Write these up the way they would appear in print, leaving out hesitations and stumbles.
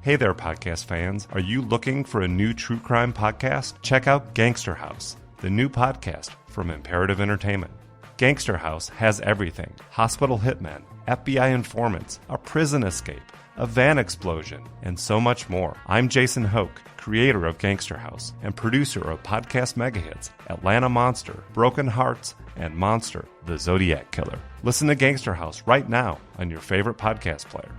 Hey there, podcast fans. Are you looking for a new true crime podcast? Check out Gangster House, the new podcast from Imperative Entertainment. Gangster House has everything: hospital hitmen, FBI informants, a prison escape, a van explosion, and so much more. I'm Jason Hoke, creator of Gangster House and producer of podcast megahits Atlanta Monster, Broken Hearts, and Monster, the Zodiac Killer. Listen to Gangster House right now on your favorite podcast player.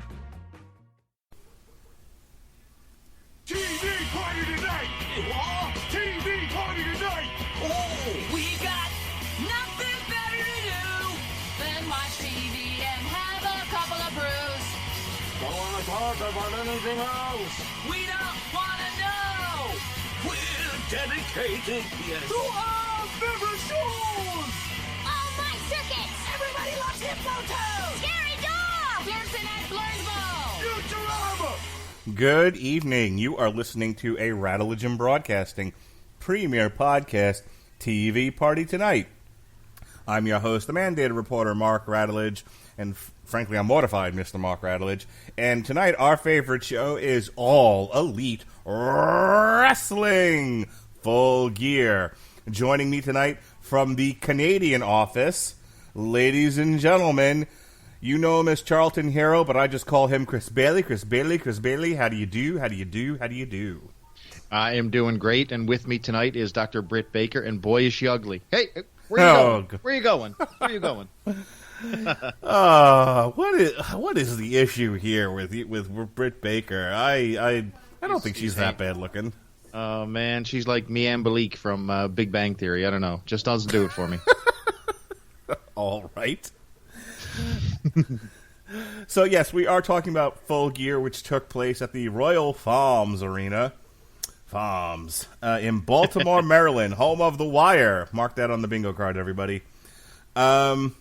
TV party tonight! What? TV party tonight! Oh! We got nothing better to do than watch TV and have a couple of brews. Don't want to talk about anything else. We don't want to know. We're dedicated, yes, to our favorite shows! Oh, my circuits! Everybody loves Hypnotoad! Scary Dog! Pearson at Blurnsville! Futurama! Good evening. You are listening to a Radulich and Broadcasting premier podcast, TV Party Tonight. I'm your host, the mandated reporter, Mark Radulich, and frankly, I'm mortified, Mr. Mark Radulich. And tonight, our favorite show is All Elite Wrestling Full Gear. Joining me tonight from the Canadian office, ladies and gentlemen, you know him as Charlton Hero, but I just call him Chris Bailey. Chris Bailey, how do you do? I am doing great, and with me tonight is Dr. Brit Baker, and boy, is she ugly. Hey, where are you going? Where are you going? What is the issue here with Brit Baker? I don't think she's that bad looking. Oh, man, she's like Mianne Balik from Big Bang Theory. I don't know. Just doesn't do it for me. All right. So, yes, we are talking about Full Gear, which took place at the Royal Farms Arena. In Baltimore, Maryland, home of The Wire. Mark that on the bingo card, everybody. And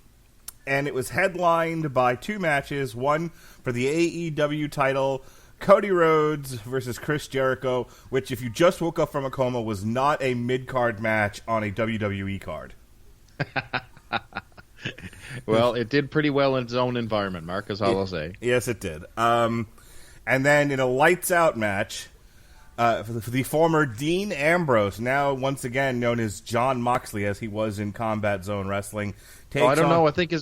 it was headlined by two matches. One for the AEW title, Cody Rhodes versus Chris Jericho, which, if you just woke up from a coma, was not a mid-card match on a WWE card. Well, it did pretty well in its own environment, Mark, is all I'll say. Yes, it did. And then in a lights-out match, for the former Dean Ambrose, now once again known as Jon Moxley, as he was in Combat Zone Wrestling. I don't know. I think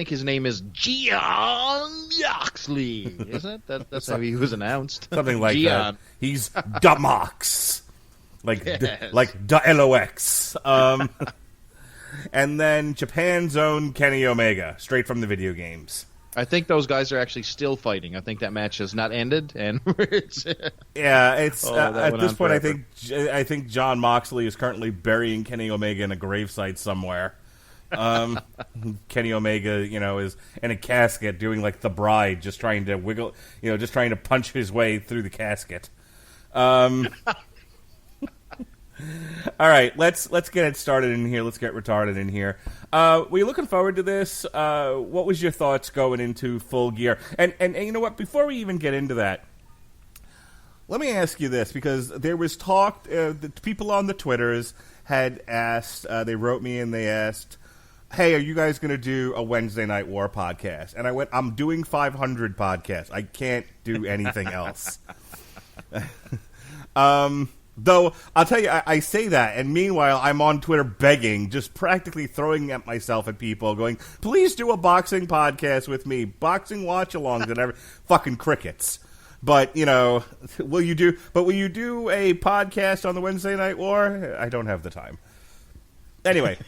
his name is Jon Moxley, isn't it? That's how he was announced. Something like Gian. that. He's Da Mox, like Yes. Da LOX. And then Japan's own Kenny Omega, straight from the video games. I think those guys are actually still fighting. I think that match has not ended, and it's at this point, I think Jon Moxley is currently burying Kenny Omega in a gravesite somewhere. Kenny Omega, is in a casket doing like the Bride, just trying to wiggle, just trying to punch his way through the casket. All right, let's get it started in here. Let's get retarded in here. Were you looking forward to this? What was your thoughts going into Full Gear? And you know what? Before we even get into that, let me ask you this, because there was talk. The people on the Twitters had asked. They wrote me and they asked, "Hey, are you guys going to do a Wednesday Night War podcast?" And I went, "I'm doing 500 podcasts. I can't do anything else." Though, I'll tell you, I say that, and meanwhile, I'm on Twitter begging, just practically throwing at myself at people, going, please do a boxing podcast with me, boxing watch-alongs and everything. Fucking crickets. But, will you do a podcast on the Wednesday Night War? I don't have the time. Anyway,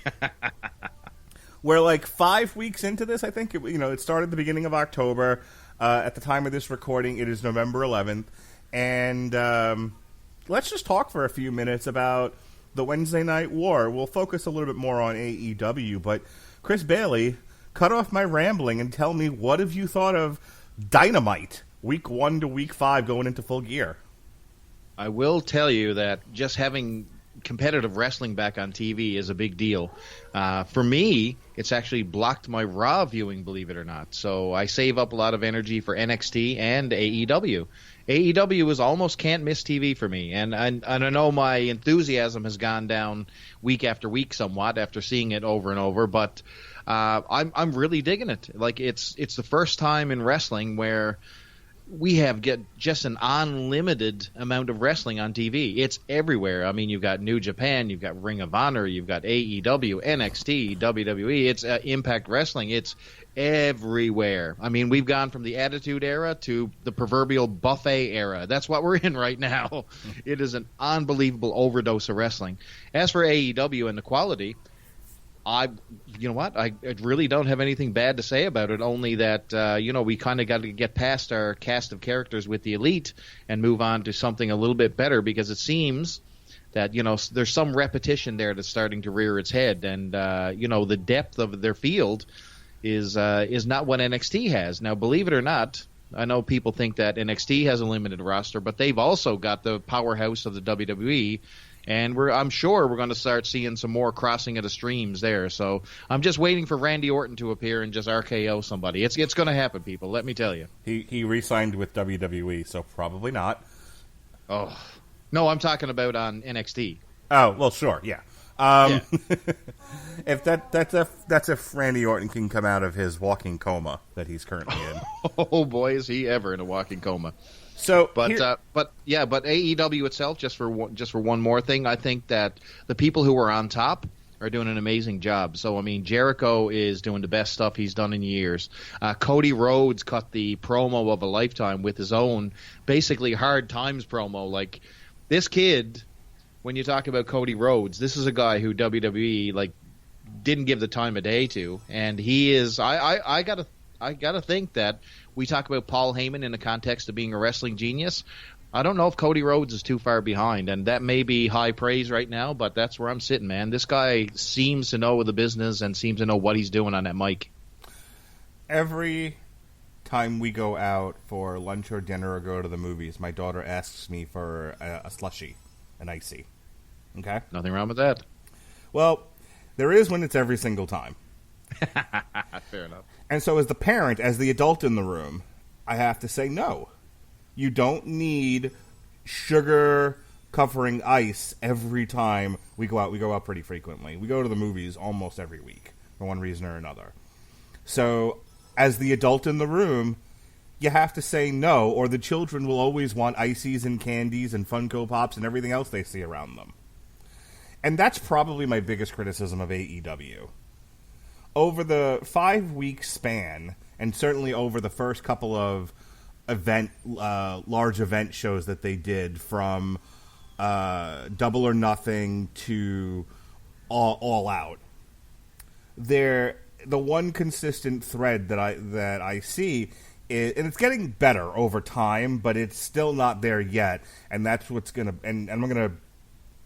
we're like 5 weeks into this, I think. It started at the beginning of October. At the time of this recording, it is November 11th. And, let's just talk for a few minutes about the Wednesday Night War. We'll focus a little bit more on AEW, but Chris Bailey, cut off my rambling and tell me, what have you thought of Dynamite, week 1 to week 5 going into Full Gear? I will tell you that just having competitive wrestling back on TV is a big deal. For me, it's actually blocked my Raw viewing, believe it or not. So I save up a lot of energy for NXT and AEW. AEW is almost can't miss TV for me, and I know my enthusiasm has gone down week after week somewhat after seeing it over and over, but I'm really digging it. Like it's the first time in wrestling where we have just an unlimited amount of wrestling on TV. It's everywhere. I mean, you've got New Japan, you've got Ring of Honor, you've got AEW, NXT, WWE. It's Impact Wrestling. It's everywhere. I mean, we've gone from the Attitude Era to the proverbial buffet era. That's what we're in right now. It is an unbelievable overdose of wrestling. As for AEW and the quality, you know what? I really don't have anything bad to say about it, only that, we kind of got to get past our cast of characters with the Elite and move on to something a little bit better, because it seems that, there's some repetition there that's starting to rear its head. And, the depth of their field is not what NXT has. Now, believe it or not, I know people think that NXT has a limited roster, but they've also got the powerhouse of the WWE. And I'm sure we're going to start seeing some more crossing of the streams there. So I'm just waiting for Randy Orton to appear and just RKO somebody. It's going to happen, people. Let me tell you. He re-signed with WWE, so probably not. Oh no, I'm talking about on NXT. Oh well, sure, yeah. If that's if Randy Orton can come out of his walking coma that he's currently in. Oh boy, is he ever in a walking coma. So, but AEW itself, just for one more thing, I think that the people who are on top are doing an amazing job. So, I mean, Jericho is doing the best stuff he's done in years. Cody Rhodes cut the promo of a lifetime with his own, basically, Hard Times promo. Like, this kid, when you talk about Cody Rhodes, this is a guy who WWE, didn't give the time of day to. And he is, I gotta think that we talk about Paul Heyman in the context of being a wrestling genius. I don't know if Cody Rhodes is too far behind, and that may be high praise right now, but that's where I'm sitting, man. This guy seems to know the business and seems to know what he's doing on that mic. Every time we go out for lunch or dinner or go to the movies, my daughter asks me for a slushie, an icy. Okay? Nothing wrong with that. Well, there is when it's every single time. Fair enough. And so as the parent, as the adult in the room, I have to say no. You don't need sugar covering ice every time we go out. We go out pretty frequently. We go to the movies almost every week for one reason or another. So as the adult in the room, you have to say no, or the children will always want ices and candies and Funko Pops and everything else they see around them. And that's probably my biggest criticism of AEW. Over the 5-week span, and certainly over the first couple of large event shows that they did, from Double or Nothing to All Out, the one consistent thread that I see is, and it's getting better over time, but it's still not there yet, and that's what's gonna. And I'm gonna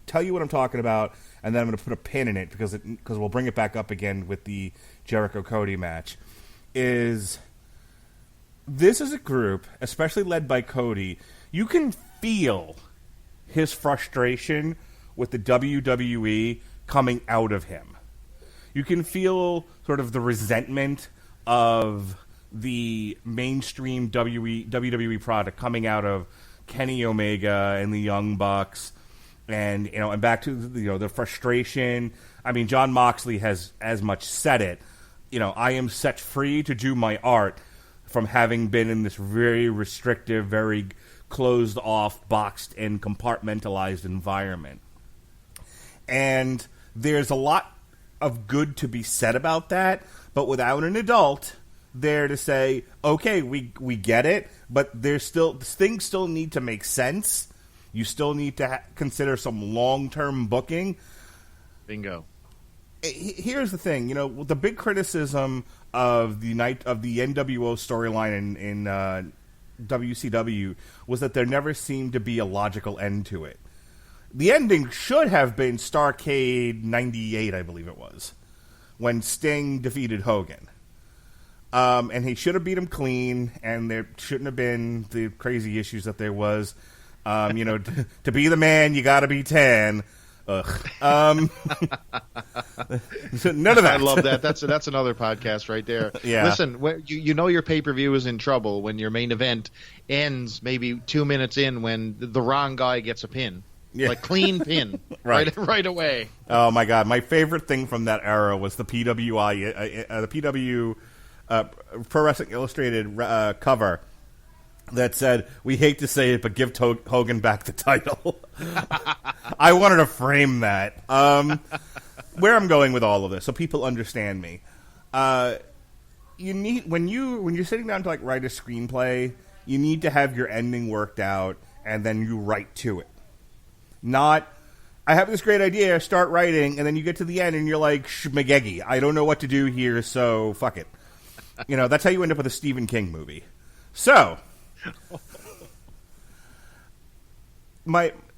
tell you what I'm talking about, and then I'm going to put a pin in it because we'll bring it back up again with the Jericho Cody match. This is a group, especially led by Cody, you can feel his frustration with the WWE coming out of him. You can feel sort of the resentment of the mainstream WWE product coming out of Kenny Omega and the Young Bucks. And and back to the frustration. I mean, Jon Moxley has as much said it. I am set free to do my art from having been in this very restrictive, very closed off, boxed in, compartmentalized environment. And there's a lot of good to be said about that, but without an adult there to say, okay, we get it, but things still need to make sense. You still need to consider some long-term booking. Bingo. Here's the thing, the big criticism of the NWO storyline in WCW was that there never seemed to be a logical end to it. The ending should have been Starrcade 98, I believe it was, when Sting defeated Hogan. And he should have beat him clean, and there shouldn't have been the crazy issues that there was. To be the man, you got to be tan. Ugh. None of that. I love that. That's another podcast right there. Yeah. Listen, your pay-per-view is in trouble when your main event ends maybe 2 minutes in when the wrong guy gets a pin. Yeah. Like clean pin. right away. Oh my God. My favorite thing from that era was the PWI, the PW Pro Wrestling Illustrated cover that said, "We hate to say it, but give Hogan back the title." I wanted to frame that. Where I'm going with all of this, so people understand me. You need when you're sitting down to like write a screenplay, you need to have your ending worked out, and then you write to it. Not, I have this great idea, start writing, and then you get to the end and you're like, schmageggy, I don't know what to do here, so fuck it. That's how you end up with a Stephen King movie. So,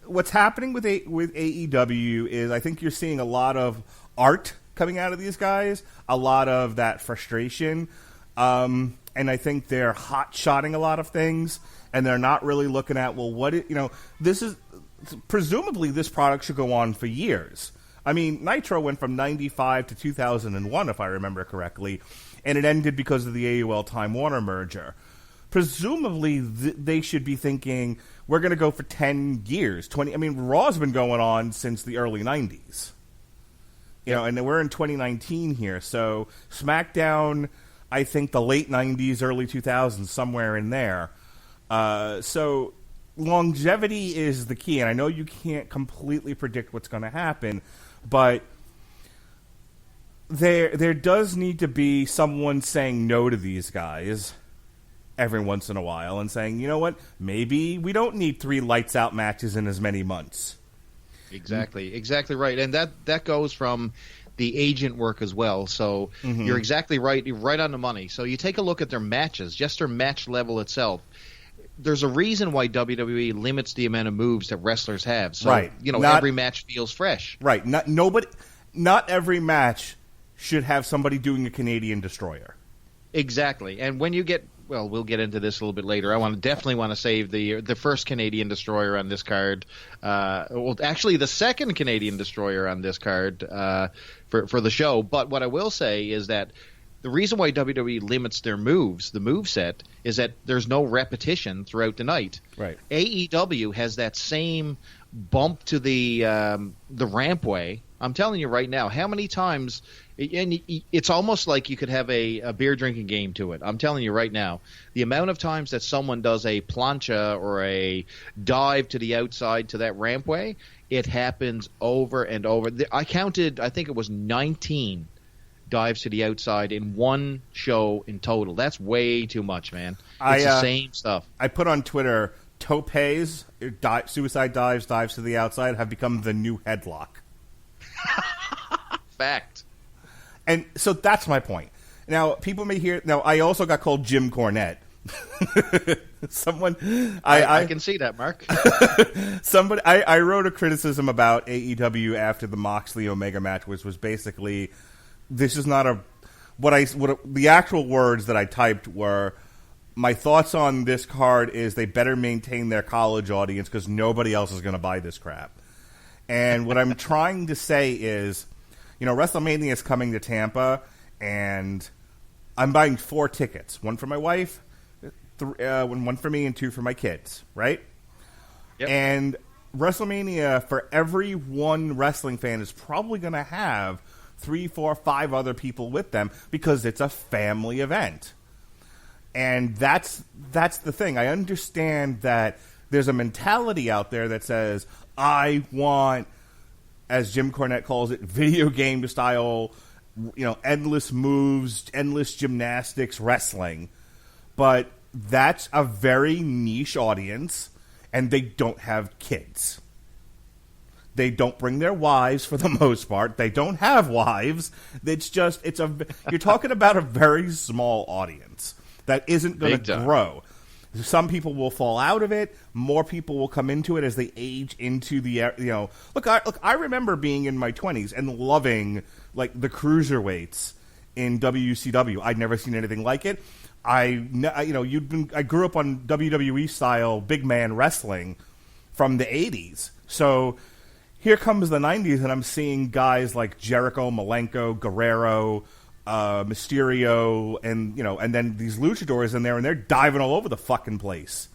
what's happening with AEW is I think you're seeing a lot of art coming out of these guys, a lot of that frustration, and I think they're hot-shotting a lot of things, and they're not really looking at, this is, presumably this product should go on for years. I mean, Nitro went from 95 to 2001, if I remember correctly, and it ended because of the AOL Time Warner merger. Presumably, they should be thinking, we're going to go for 10 years, 20. I mean, Raw's been going on since the early 90s. And we're in 2019 here, so SmackDown, I think the late 90s, early 2000s, somewhere in there. So longevity is the key, and I know you can't completely predict what's going to happen, but there does need to be someone saying no to these guys every once in a while and saying, you know what, maybe we don't need 3 lights-out matches in as many months. Exactly right. And that goes from the agent work as well. So you're exactly right. You're right on the money. So you take a look at their matches, just their match level itself. There's a reason why WWE limits the amount of moves that wrestlers have. So, right. Every match feels fresh. Right. Not every match should have somebody doing a Canadian Destroyer. Exactly. And when you get, we'll get into this a little bit later. I definitely want to save the first Canadian Destroyer on this card. Actually, the second Canadian Destroyer on this card for the show. But what I will say is that the reason why WWE limits their moves, the moveset, is that there's no repetition throughout the night. Right. AEW has that same bump to the rampway. I'm telling you right now, how many times, and it's almost like you could have a beer drinking game to it. I'm telling you right now, the amount of times that someone does a plancha or a dive to the outside to that rampway, it happens over and over. I counted, I think it was 19 dives to the outside in one show in total. That's way too much, man. It's the same stuff. I put on Twitter, topes, suicide dives to the outside have become the new headlock. Fact. And so that's my point. Now, people may hear... Now, I also got called Jim Cornette. I can see that, Mark. I wrote a criticism about AEW after the Moxley Omega match, which was basically... This is not the actual words that I typed were, my thoughts on this card is they better maintain their college audience because nobody else is going to buy this crap. And what I'm trying to say is, WrestleMania is coming to Tampa, and I'm buying 4 tickets. 1 for my wife, 1 for me, and 2 for my kids, right? Yep. And WrestleMania, for every one wrestling fan, is probably going to have 3, 4, 5 other people with them because it's a family event. And that's the thing. I understand that there's a mentality out there that says, I want, as Jim Cornette calls it, video game style, endless moves, endless gymnastics, wrestling. But that's a very niche audience, and they don't have kids. They don't bring their wives for the most part. They don't have wives. You're talking about a very small audience that isn't going to grow. Some people will fall out of it. More people will come into it as they age into the, Look, I remember being in my 20s and loving, like, the cruiserweights in WCW. I'd never seen anything like it. I grew up on WWE style big man wrestling from the 80s. So here comes the 90s, and I'm seeing guys like Jericho, Malenko, Guerrero, Mysterio, and then these luchadors in there, and they're diving all over the fucking place.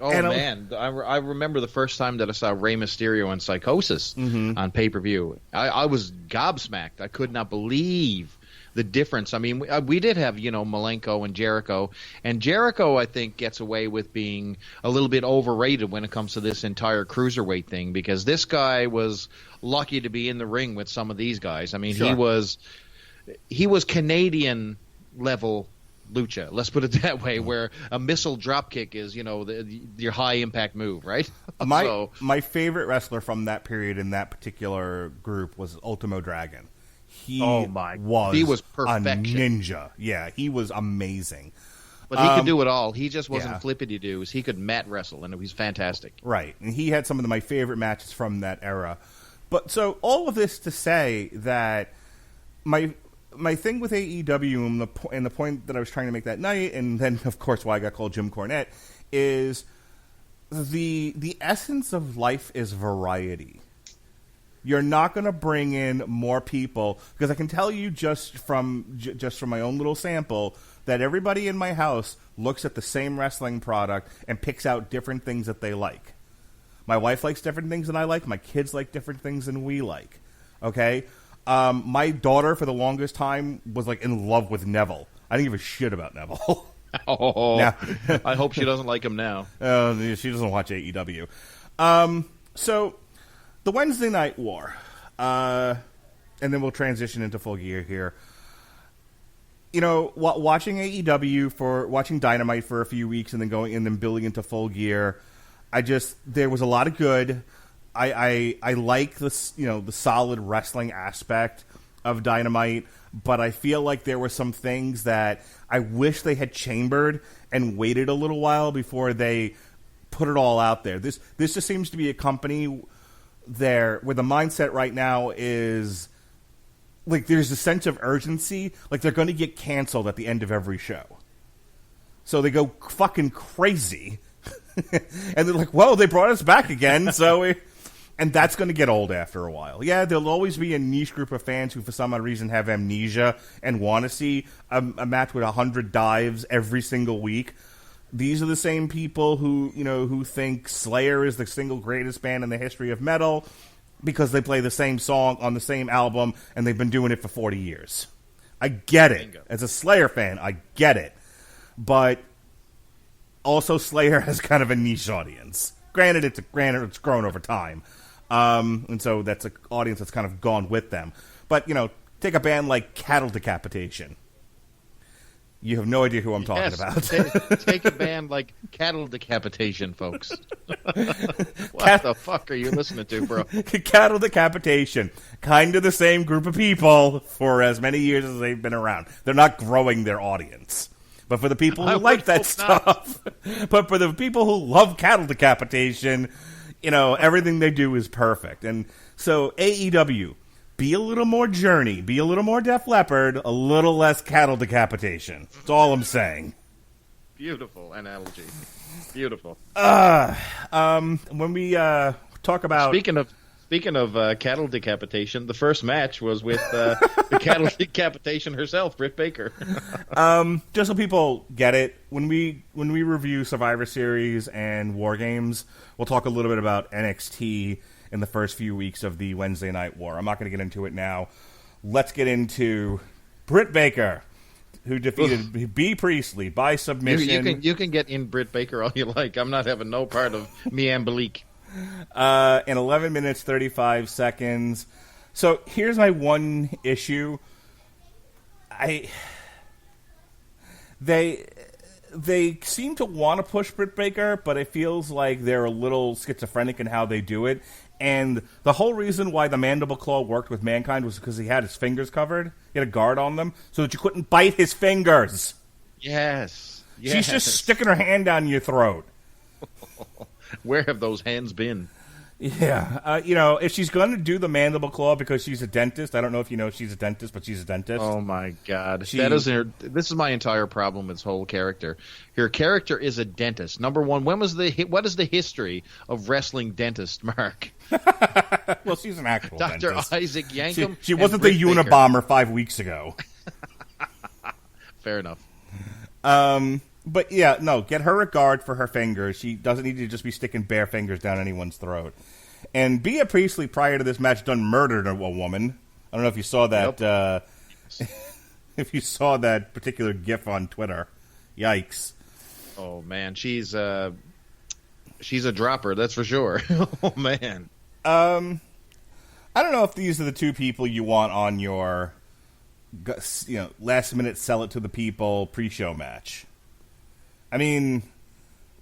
Oh, and man. I remember the first time that I saw Rey Mysterio in Psychosis on pay-per-view. I was gobsmacked. I could not believe the difference. I mean, we did have, Malenko and Jericho, I think, gets away with being a little bit overrated when it comes to this entire cruiserweight thing, because this guy was lucky to be in the ring with some of these guys. I mean, Sure. he was Canadian level lucha, let's put it that way, where a missile drop kick is, your high impact move, right? My favorite wrestler from that period in that particular group was Ultimo Dragon. He was a perfection. ninja. Yeah, he was amazing. But he could do it all. He just wasn't flippity doos. He could mat wrestle, and it was fantastic. Right, and he had some of my favorite matches from that era. But so all of this to say that my thing with AEW and the point that I was trying to make that night, and then of course why I got called Jim Cornette, is the essence of life is variety. You're not going to bring in more people, because I can tell you just from my own little sample that everybody in my house looks at the same wrestling product and picks out different things that they like. My wife likes different things than I like. My kids like different things than we like. Okay? My daughter, for the longest time, was like in love with Neville. I didn't give a shit about Neville. I hope she doesn't like him now. She doesn't watch AEW. So, the Wednesday Night War, and then we'll transition into Full Gear here. Watching AEW watching Dynamite for a few weeks, and then going and then building into Full Gear, there was a lot of good. I like the solid wrestling aspect of Dynamite, but I feel like there were some things that I wish they had chambered and waited a little while before they put it all out there. This just seems to be a company where the mindset right now is like there's a sense of urgency, like they're going to get canceled at the end of every show. So they go fucking crazy. And they're like, "Whoa, they brought us back again." And that's going to get old after a while. Yeah, there'll always be a niche group of fans who, for some odd reason, have amnesia and want to see a match with 100 dives every single week. These are the same people who think Slayer is the single greatest band in the history of metal because they play the same song on the same album and they've been doing it for 40 years. I get it. Bingo. As a Slayer fan, I get it. But also, Slayer has kind of a niche audience. Granted, it's grown over time. And so that's an audience that's kind of gone with them. But, take a band like Cattle Decapitation. You have no idea who I'm talking about. Take a band like Cattle Decapitation, folks. What the fuck are you listening to, bro? Cattle Decapitation. Kind of the same group of people for as many years as they've been around. They're not growing their audience. But for the people who like that stuff, but for the people who love Cattle Decapitation, everything they do is perfect. And so AEW, be a little more Journey, be a little more Def Leppard, a little less Cattle Decapitation. That's all I'm saying. Beautiful analogy. Beautiful. When we talk about... Speaking of Cattle Decapitation, the first match was with the Cattle Decapitation herself, Britt Baker. Just so people get it, when we review Survivor Series and War Games, we'll talk a little bit about NXT in the first few weeks of the Wednesday Night War. I'm not going to get into it now. Let's get into Britt Baker, who defeated B. Priestley by submission. You can get in Britt Baker all you like. I'm not having no part of Miambalik. In 11 minutes, 35 seconds. So here's my one issue. They seem to want to push Britt Baker, but it feels like they're a little schizophrenic in how they do it. And the whole reason why the mandible claw worked with Mankind was because he had his fingers covered. He had a guard on them so that you couldn't bite his fingers. Yes. She's just sticking her hand down your throat. Where have those hands been? Yeah. If she's going to do the mandible claw because she's a dentist, I don't know if you know she's a dentist, but she's a dentist. Oh, my God. This is my entire problem with this whole character. Her character is a dentist. Number one, what is the history of wrestling dentist, Mark? Well, she's an actual Dr. dentist. Isaac Yankem. She wasn't the Unabomber 5 weeks ago. Fair enough. But yeah, no, get her a guard for her fingers. She doesn't need to just be sticking bare fingers down anyone's throat. And BIA Priestley, prior to this match, done murdered a woman. I don't know if you saw that. Nope. if you saw that particular GIF on Twitter. Yikes. Oh, man, she's a dropper, that's for sure. Oh, man. I don't know if these are the two people you want on your, last minute sell it to the people pre-show match. I mean,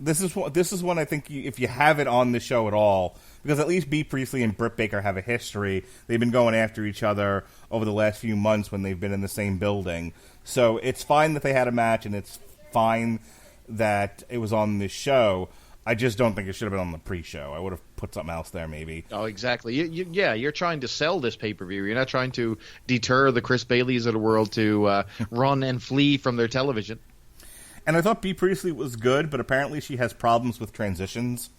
this is one I think if you have it on the show at all, because at least B. Priestley and Britt Baker have a history. They've been going after each other over the last few months when they've been in the same building. So it's fine that they had a match, and it's fine that it was on this show. I just don't think it should have been on the pre-show. I would have put something else there, maybe. Oh, exactly. You're trying to sell this pay-per-view. You're not trying to deter the Chris Baileys of the world to run and flee from their television. And I thought B. Priestley was good, but apparently she has problems with transitions.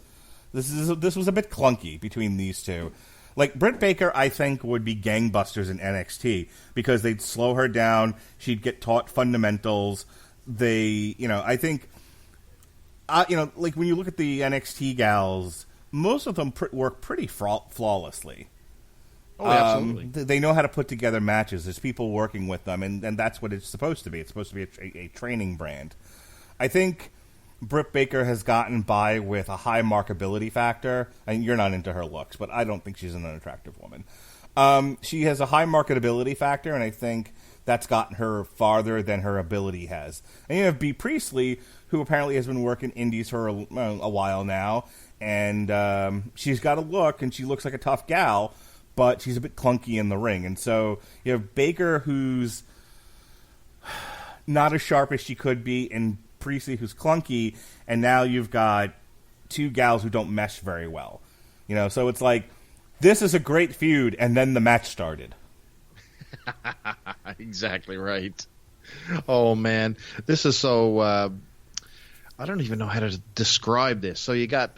This was a bit clunky between these two. Like, Britt Baker, I think, would be gangbusters in NXT because they'd slow her down. She'd get taught fundamentals. I think... like when you look at the NXT gals, most of them work pretty flawlessly. Oh, absolutely. They know how to put together matches. There's people working with them, and that's what it's supposed to be. It's supposed to be a training brand. I think Britt Baker has gotten by with a high markability factor. And you're not into her looks, but I don't think she's an unattractive woman. She has a high marketability factor, and I think that's gotten her farther than her ability has. And you have B. Priestley, who apparently has been working indies for a while now, and she's got a look, and she looks like a tough gal, but she's a bit clunky in the ring. And so you have Baker, who's not as sharp as she could be, and Priestley, who's clunky, and now you've got two gals who don't mesh very well. So it's like, this is a great feud, and then the match started. Exactly right. Oh, man. This is so... I don't even know how to describe this. So you got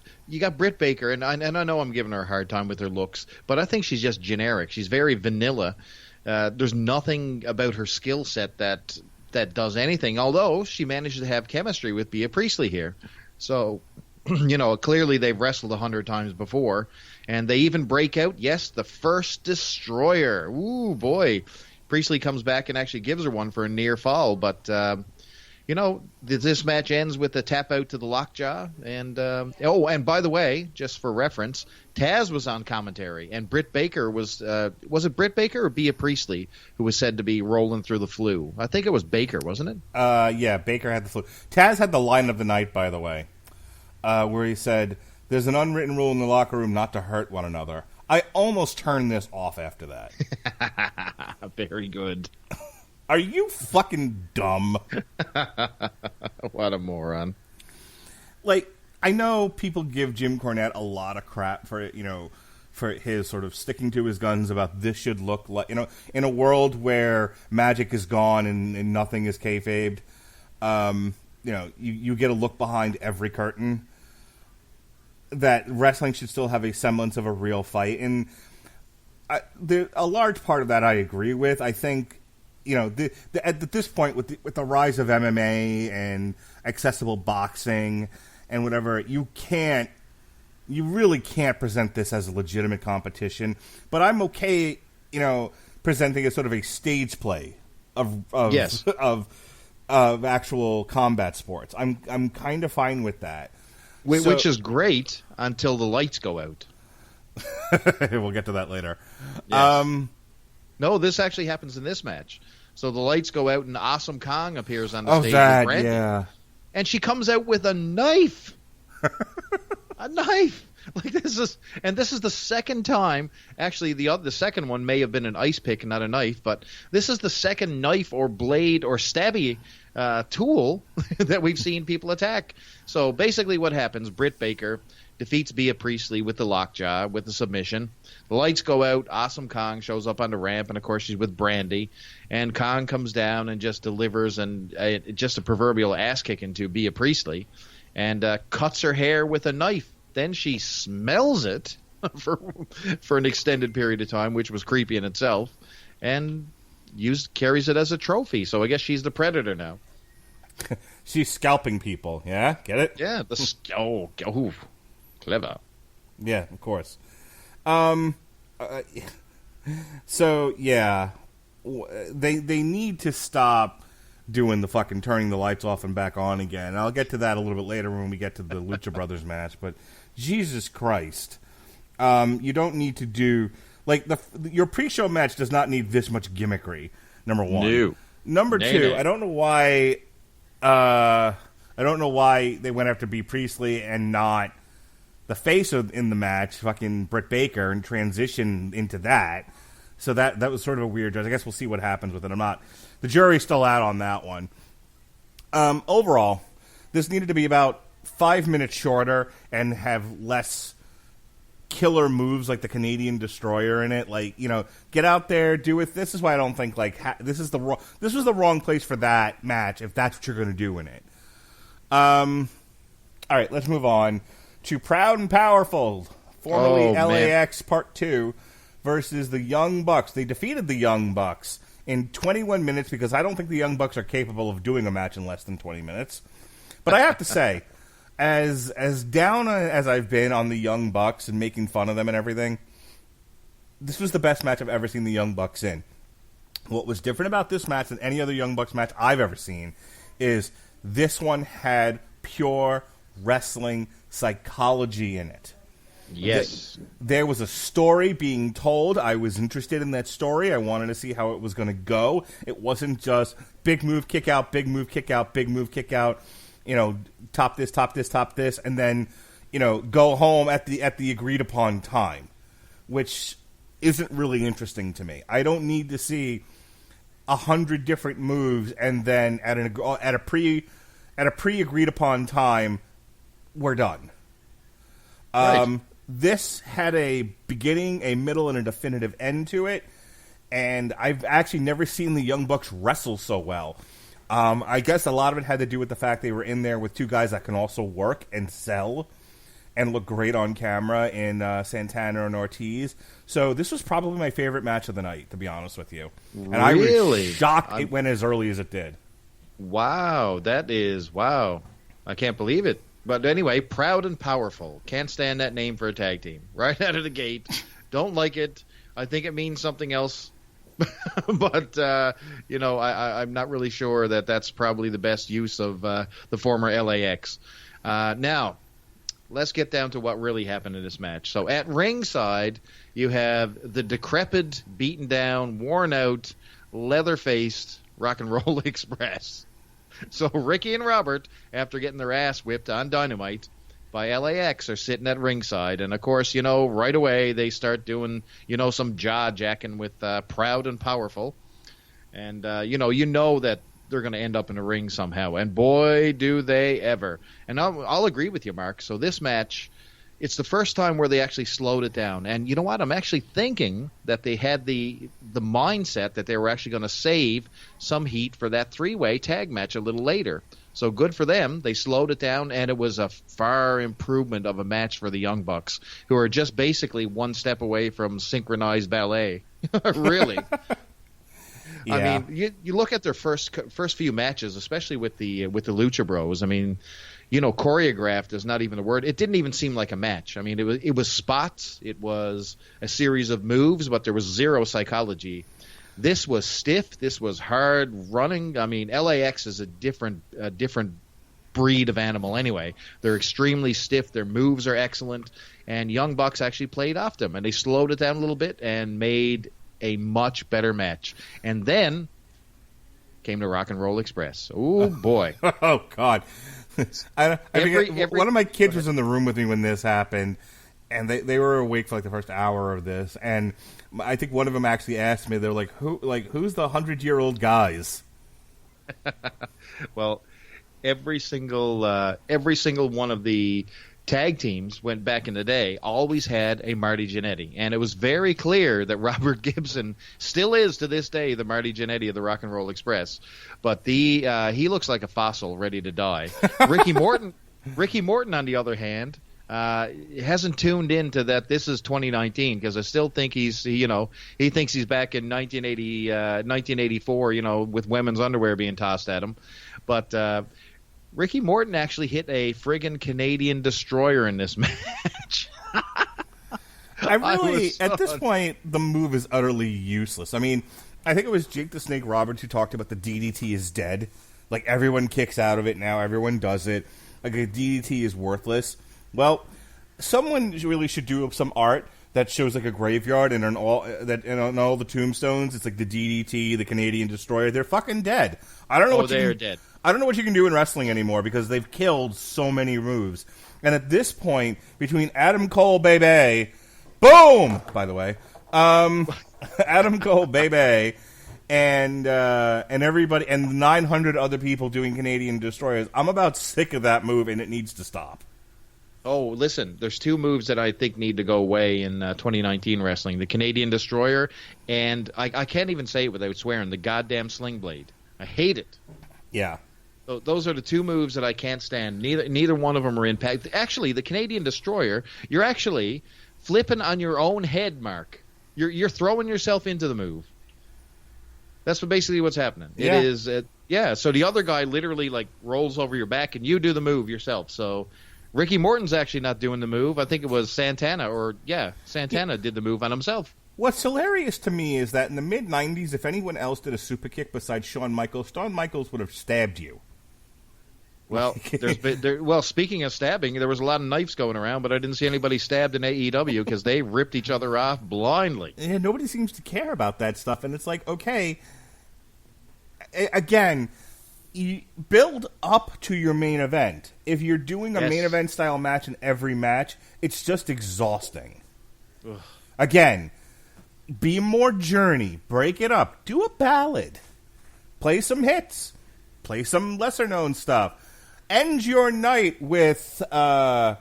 Britt Baker, and I know I'm giving her a hard time with her looks, but I think she's just generic. She's very vanilla. There's nothing about her skill set that does anything, although she managed to have chemistry with Bea Priestley here. So, clearly they've wrestled 100 times before, and they even break out, yes, the first destroyer. Ooh, boy. Priestley comes back and actually gives her one for a near fall, but... this match ends with a tap out to the lockjaw. And and by the way, just for reference, Taz was on commentary, and Britt Baker was it Britt Baker or Bea Priestley who was said to be rolling through the flu? I think it was Baker, wasn't it? Yeah, Baker had the flu. Taz had the line of the night, by the way, where he said, "There's an unwritten rule in the locker room not to hurt one another." I almost turned this off after that. Very good. Are you fucking dumb? What a moron. Like, I know people give Jim Cornette a lot of crap for for his sort of sticking to his guns about this should look like, in a world where magic is gone and nothing is kayfabed, you get a look behind every curtain, that wrestling should still have a semblance of a real fight. And a large part of that I agree with. I think, at this point, with the rise of MMA and accessible boxing and whatever, you really can't present this as a legitimate competition. But I'm okay, presenting as sort of a stage play of yes. of actual combat sports. I'm kind of fine with that, which is great until the lights go out. We'll get to that later. Yes. No, this actually happens in this match. So the lights go out and Awesome Kong appears on the stage with Brandy. Yeah. And she comes out with a knife. A knife. Like this is the second time. Actually, the second one may have been an ice pick and not a knife, but this is the second knife or blade or stabby tool that we've seen people attack. So basically what happens, Britt Baker defeats Bea Priestley with the lockjaw, with the submission. The lights go out. Awesome Kong shows up on the ramp, and of course she's with Brandy. And Kong comes down and just delivers just a proverbial ass kicking to Bea Priestley, and cuts her hair with a knife. Then she smells it for an extended period of time, which was creepy in itself, and carries it as a trophy. So I guess she's the Predator now. She's scalping people. Yeah, get it? Yeah. Clever. Yeah, of course. So yeah, they need to stop doing the fucking turning the lights off and back on again. And I'll get to that a little bit later when we get to the Lucha Brothers match. But Jesus Christ, you don't need to do your pre-show match does not need this much gimmickry. Number one. No. Number two, I don't know why. I don't know why they went after B. Priestley and not the face in the match, fucking Britt Baker, and transition into that. So that was sort of a weird judge. I guess we'll see what happens with it. The jury's still out on that one. Overall, this needed to be about 5 minutes shorter and have less killer moves like the Canadian Destroyer in it. Get out there, do it. This is why I don't think this was the wrong place for that match if that's what you're going to do in it. All right, let's move on to Proud and Powerful, formerly LAX Part 2, versus the Young Bucks. They defeated the Young Bucks in 21 minutes because I don't think the Young Bucks are capable of doing a match in less than 20 minutes. But I have to say, as down as I've been on the Young Bucks and making fun of them and everything, this was the best match I've ever seen the Young Bucks in. What was different about this match than any other Young Bucks match I've ever seen is this one had pure wrestling psychology in it. Yes. There was a story being told. I was interested in that story. I wanted to see how it was going to go. It wasn't just big move, kick out, big move, kick out, big move, kick out, top this, top this, top this, and then, go home at the agreed upon time, which isn't really interesting to me. I don't need to see 100 different moves and then at a pre agreed upon time, we're done. Right. This had a beginning, a middle, and a definitive end to it, and I've actually never seen the Young Bucks wrestle so well. I guess a lot of it had to do with the fact they were in there with two guys that can also work and sell and look great on camera in Santana and Ortiz. So this was probably my favorite match of the night, to be honest with you. And I was shocked it went as early as it did. Wow, wow. I can't believe it. But anyway, Proud and Powerful. Can't stand that name for a tag team. Right out of the gate. Don't like it. I think it means something else. But, I'm not really sure that that's probably the best use of the former LAX. Now, let's get down to what really happened in this match. So at ringside, you have the decrepit, beaten down, worn out, leather-faced Rock and Roll Express. So Ricky and Robert, after getting their ass whipped on Dynamite by LAX, are sitting at ringside. And, of course, right away they start doing, some jaw-jacking with Proud and Powerful. And, you know that they're going to end up in the ring somehow. And, boy, do they ever. And I'll agree with you, Mark. So this match, it's the first time where they actually slowed it down. And you know what? I'm actually thinking that they had the mindset that they were actually going to save some heat for that three-way tag match a little later. So good for them. They slowed it down, and it was a far improvement of a match for the Young Bucks, who are just basically one step away from synchronized ballet. Really. Yeah. I mean, you look at their first few matches, especially with the Lucha Bros. I mean, choreographed is not even a word. It didn't even seem like a match. I mean, it was spots. It was a series of moves, but there was zero psychology. This was stiff. This was hard running. I mean, LAX is a different breed of animal anyway. They're extremely stiff. Their moves are excellent. And Young Bucks actually played off them, and they slowed it down a little bit and made a much better match. And then came to Rock and Roll Express. Oh, boy. Oh, God. One of my kids was in the room with me when this happened, and they were awake for the first hour of this, and I think one of them actually asked me, they're like, who's the 100-year-old guys? Well, every single one of the tag teams went back in the day always had a Marty Jannetty, and it was very clear that Robert Gibson still is to this day the Marty Jannetty of the Rock and Roll Express, but he looks like a fossil ready to die. Ricky Morton on the other hand hasn't tuned into that this is 2019, because I still think he thinks he's back in 1984 with women's underwear being tossed at him, but Ricky Morton actually hit a friggin' Canadian Destroyer in this match. At this point, the move is utterly useless. I mean, I think it was Jake the Snake Roberts who talked about the DDT is dead. Like, everyone kicks out of it now. Everyone does it. Like, a DDT is worthless. Well, someone really should do some art that shows, like, a graveyard, and on all the tombstones, it's like the DDT, the Canadian Destroyer. They're fucking dead. I don't know they're dead. I don't know what you can do in wrestling anymore because they've killed so many moves. And at this point, between Adam Cole, baby, boom, by the way, Adam Cole, baby, and everybody, and 900 other people doing Canadian Destroyers, I'm about sick of that move, and it needs to stop. Oh, listen, there's two moves that I think need to go away in 2019 wrestling. The Canadian Destroyer, and I can't even say it without swearing, the goddamn Sling Blade. I hate it. Yeah. So those are the two moves that I can't stand. Neither one of them are Impact. Actually, the Canadian Destroyer, you're actually flipping on your own head, Mark. You're throwing yourself into the move. That's basically what's happening. Yeah. It is, yeah. So the other guy literally like rolls over your back, and you do the move yourself. So Ricky Morton's actually not doing the move. I think it was Santana, Santana did the move on himself. What's hilarious to me is that in the mid-'90s, if anyone else did a super kick besides Shawn Michaels would have stabbed you. Well, speaking of stabbing, there was a lot of knives going around, but I didn't see anybody stabbed in AEW because they ripped each other off blindly. Yeah, nobody seems to care about that stuff, and it's like, okay, again, you build up to your main event. If you're doing a main event style match in every match, it's just exhausting. Ugh. Again, be more Journey, break it up, do a ballad, play some hits, play some lesser known stuff. End your night with, More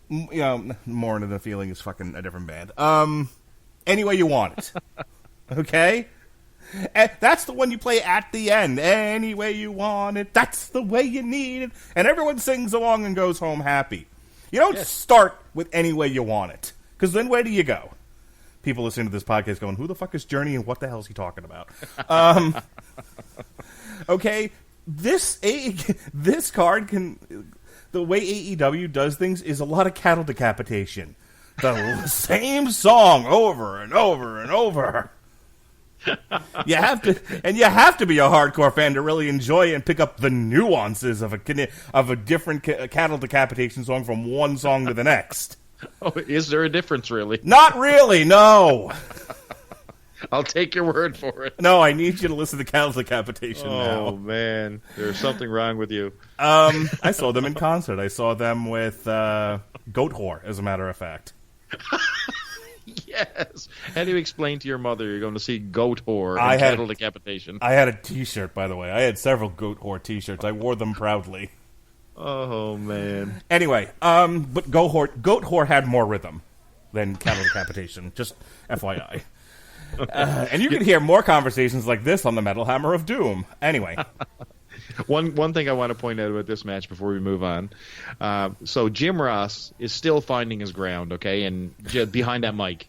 Than a Feeling is fucking a different band. Any Way You Want It. Okay? And that's the one you play at the end. Any way you want it, that's the way you need it. And everyone sings along and goes home happy. You don't start with Any Way You Want It. Because then where do you go? People listening to this podcast going, who the fuck is Journey and what the hell is he talking about? Okay? This card the way AEW does things is a lot of cattle decapitation. The same song over and over and over. You have to be a hardcore fan to really enjoy and pick up the nuances of a different cattle decapitation song from one song to the next. Oh, is there a difference, really? Not really, no. I'll take your word for it. No, I need you to listen to Cattle Decapitation now. Oh, man. There's something wrong with you. I saw them in concert. I saw them with Goat Whore, as a matter of fact. Yes. How do you explain to your mother you're going to see Goat Whore and Cattle Decapitation? I had a T-shirt, by the way. I had several Goat Whore T-shirts. I wore them proudly. Oh, man. Anyway, but Goat Whore had more rhythm than Cattle Decapitation. Just FYI. And you can hear more conversations like this on the Metal Hammer of Doom. Anyway. One thing I want to point out about this match before we move on. So Jim Ross is still finding his ground, okay, and behind that mic.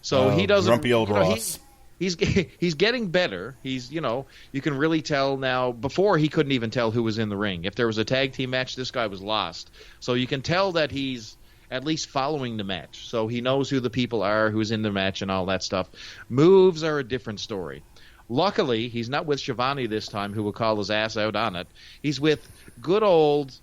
So he doesn't. Grumpy old Ross. He's getting better. He's, you can really tell now. Before, he couldn't even tell who was in the ring. If there was a tag team match, this guy was lost. So you can tell that he's at least following the match. So he knows who the people are, who's in the match, and all that stuff. Moves are a different story. Luckily, he's not with Shivani this time, who will call his ass out on it. He's with good old,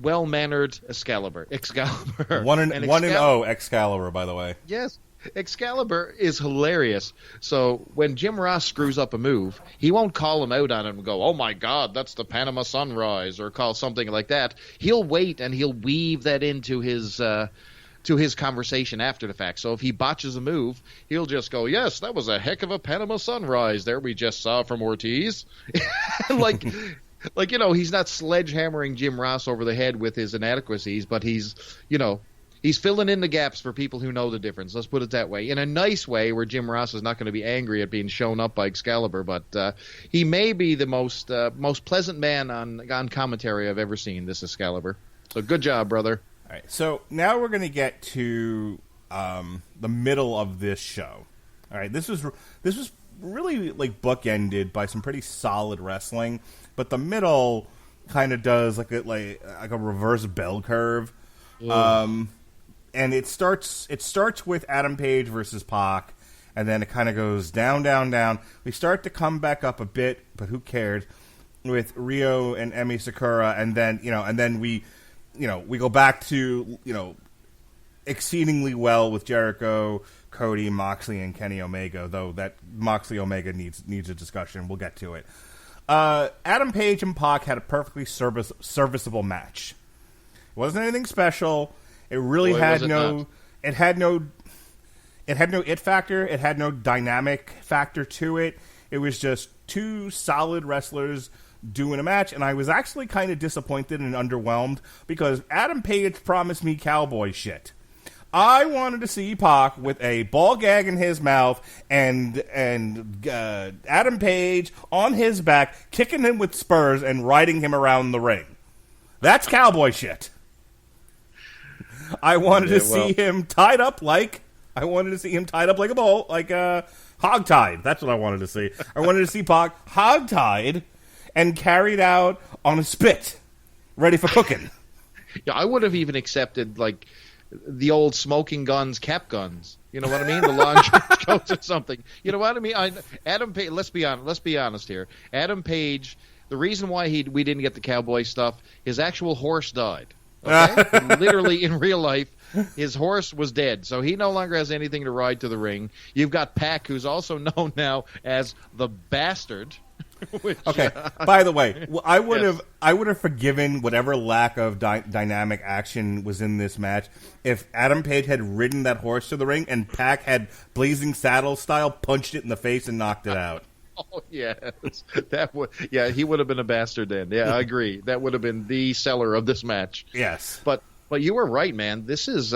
well-mannered Excalibur. 1-0 Excalibur, by the way. Yes. Excalibur is hilarious. So when Jim Ross screws up a move, he won't call him out on it and go, oh my God, that's the Panama Sunrise, or call something like that. He'll wait and he'll weave that into his conversation after the fact. So if he botches a move, he'll just go, yes, that was a heck of a Panama Sunrise there we just saw from Ortiz. like he's not sledgehammering Jim Ross over the head with his inadequacies, but he's filling in the gaps for people who know the difference. Let's put it that way. In a nice way where Jim Ross is not going to be angry at being shown up by Excalibur, but he may be the most pleasant man on commentary I've ever seen, this Excalibur. So good job, brother. All right, so now we're going to get to the middle of this show. All right, this was really like bookended by some pretty solid wrestling, but the middle kind of does like a reverse bell curve. And it starts with Adam Page versus Pac, and then it kind of goes down, down, down. We start to come back up a bit, but who cares? With Rio and Emi Sakura, and then we go back to exceedingly well with Jericho, Cody, Moxley, and Kenny Omega. Though that Moxley Omega needs a discussion. We'll get to it. Adam Page and Pac had a perfectly serviceable match. It wasn't anything special. It really had no. It had no it factor. It had no dynamic factor to it. It was just two solid wrestlers doing a match, and I was actually kind of disappointed and underwhelmed because Adam Page promised me cowboy shit. I wanted to see Pac with a ball gag in his mouth and Adam Page on his back, kicking him with spurs and riding him around the ring. That's cowboy shit. I wanted to see him tied up like a bull, like hogtied. That's what I wanted to see. I wanted to see Pac hogtied and carried out on a spit, ready for cooking. Yeah, I would have even accepted like the old smoking guns, cap guns. You know what I mean? The long trench coats or something. You know what I mean? Adam Page. Let's be honest here. Adam Page. The reason why we didn't get the cowboy stuff, his actual horse died. Okay? Literally in real life, his horse was dead, so he no longer has anything to ride to the ring. You've got Pac, who's also known now as the Bastard. Which, okay. By the way, I would have forgiven whatever lack of dynamic action was in this match if Adam Page had ridden that horse to the ring and Pac had Blazing Saddle style punched it in the face and knocked it out. Oh yes, he would have been a bastard then. Yeah, I agree. That would have been the seller of this match. Yes, but you were right, man. This is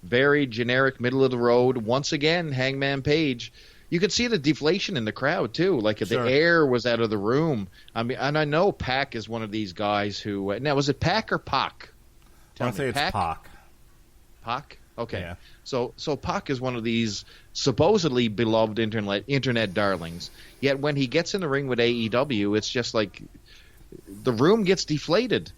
very generic, middle of the road. Once again, Hangman Page. You could see the deflation in the crowd too. Like Sure. The air was out of the room. I mean, and I know Pac is one of these guys who. Now, was it Pac or Pac? I want to say it's Pac. Pac. Okay. Yeah. So Pac is one of these supposedly beloved internet darlings. Yet when he gets in the ring with AEW, it's just like the room gets deflated.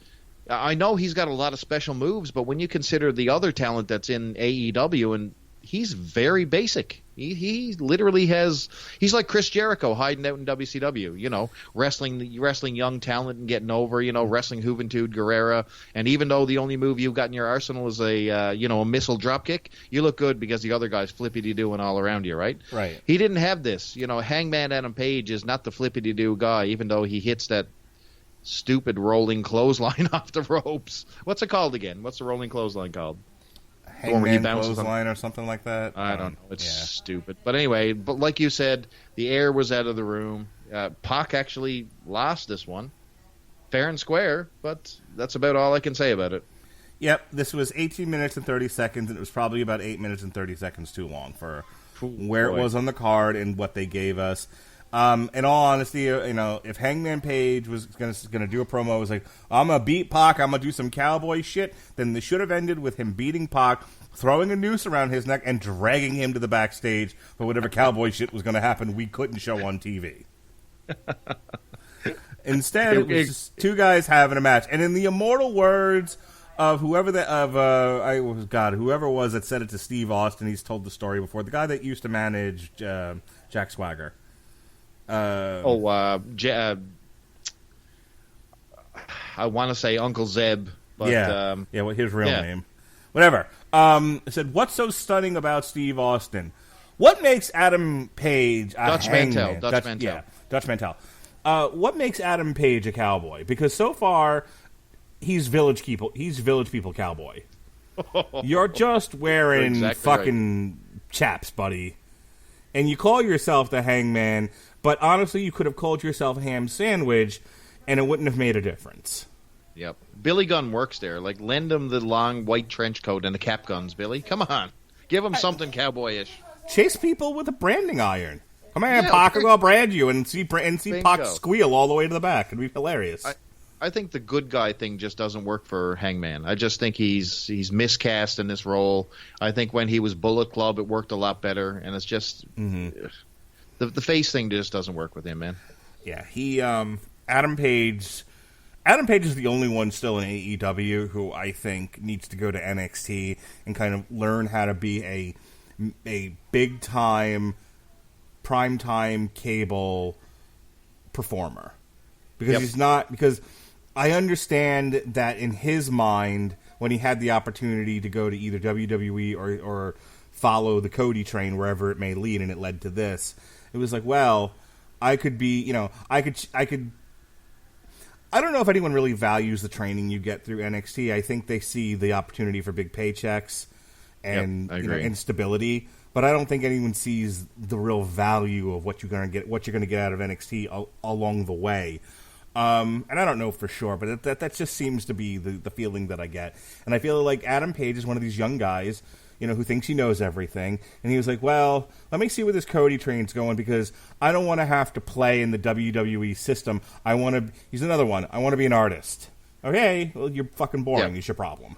I know he's got a lot of special moves, but when you consider the other talent that's in AEW, and he's very basic. He literally he's like Chris Jericho hiding out in WCW, wrestling young talent and getting over, wrestling Juventud Guerrera. And even though the only move you've got in your arsenal is a missile dropkick, you look good because the other guy's flippity-doing all around you, right? Right. He didn't have this. Hangman Adam Page is not the flippity-do guy, even though he hits that stupid rolling clothesline off the ropes. What's it called again? What's the rolling clothesline called? Hangman clothesline or something like that. I don't know. It's stupid. But anyway, like you said, the air was out of the room. Pac actually lost this one. Fair and square, but that's about all I can say about it. Yep, this was 18 minutes and 30 seconds, and it was probably about 8 minutes and 30 seconds too long for where it was on the card and what they gave us. In all honesty, if Hangman Page was going to do a promo, it was like, I'm going to beat Pac, I'm going to do some cowboy shit, then this should have ended with him beating Pac, throwing a noose around his neck, and dragging him to the backstage for whatever cowboy shit was going to happen we couldn't show on TV. Instead, it was just two guys having a match. And in the immortal words of whoever was that said it to Steve Austin, he's told the story before, the guy that used to manage Jack Swagger. I want to say Uncle Zeb, but what his real name? Whatever. Said, what's so stunning about Steve Austin? What makes Adam Page Dutch Mantel? Dutch Mantel. Yeah, Dutch Mantel. What makes Adam Page a cowboy? Because so far, he's village people. He's village people cowboy. You're just wearing exactly fucking chaps, buddy, and you call yourself the Hangman. But honestly, you could have called yourself Ham Sandwich, and it wouldn't have made a difference. Yep. Billy Gunn works there. Like, lend him the long white trench coat and the cap guns, Billy. Come on. Give him something cowboyish. Chase people with a branding iron. Come on, Pac, I'll brand you and see Pac squeal all the way to the back. It'd be hilarious. I think the good guy thing just doesn't work for Hangman. I just think he's miscast in this role. I think when he was Bullet Club, it worked a lot better, and it's just... Mm-hmm. The face thing just doesn't work with him, man. Yeah, Adam Page is the only one still in AEW who I think needs to go to NXT and kind of learn how to be a big time, prime time cable performer, because he's not. Because I understand that in his mind, when he had the opportunity to go to either WWE or follow the Cody train wherever it may lead, and it led to this, it was like, well, I could be, I could. I don't know if anyone really values the training you get through NXT. I think they see the opportunity for big paychecks and and stability, but I don't think anyone sees the real value of what you're going to get out of NXT along the way. And I don't know for sure, but that just seems to be the feeling that I get. And I feel like Adam Page is one of these young guys, who thinks he knows everything. And he was like, well, let me see where this Cody train's going, because I don't want to have to play in the WWE system. He's another one. I want to be an artist. Okay, well, you're fucking boring. It's your problem.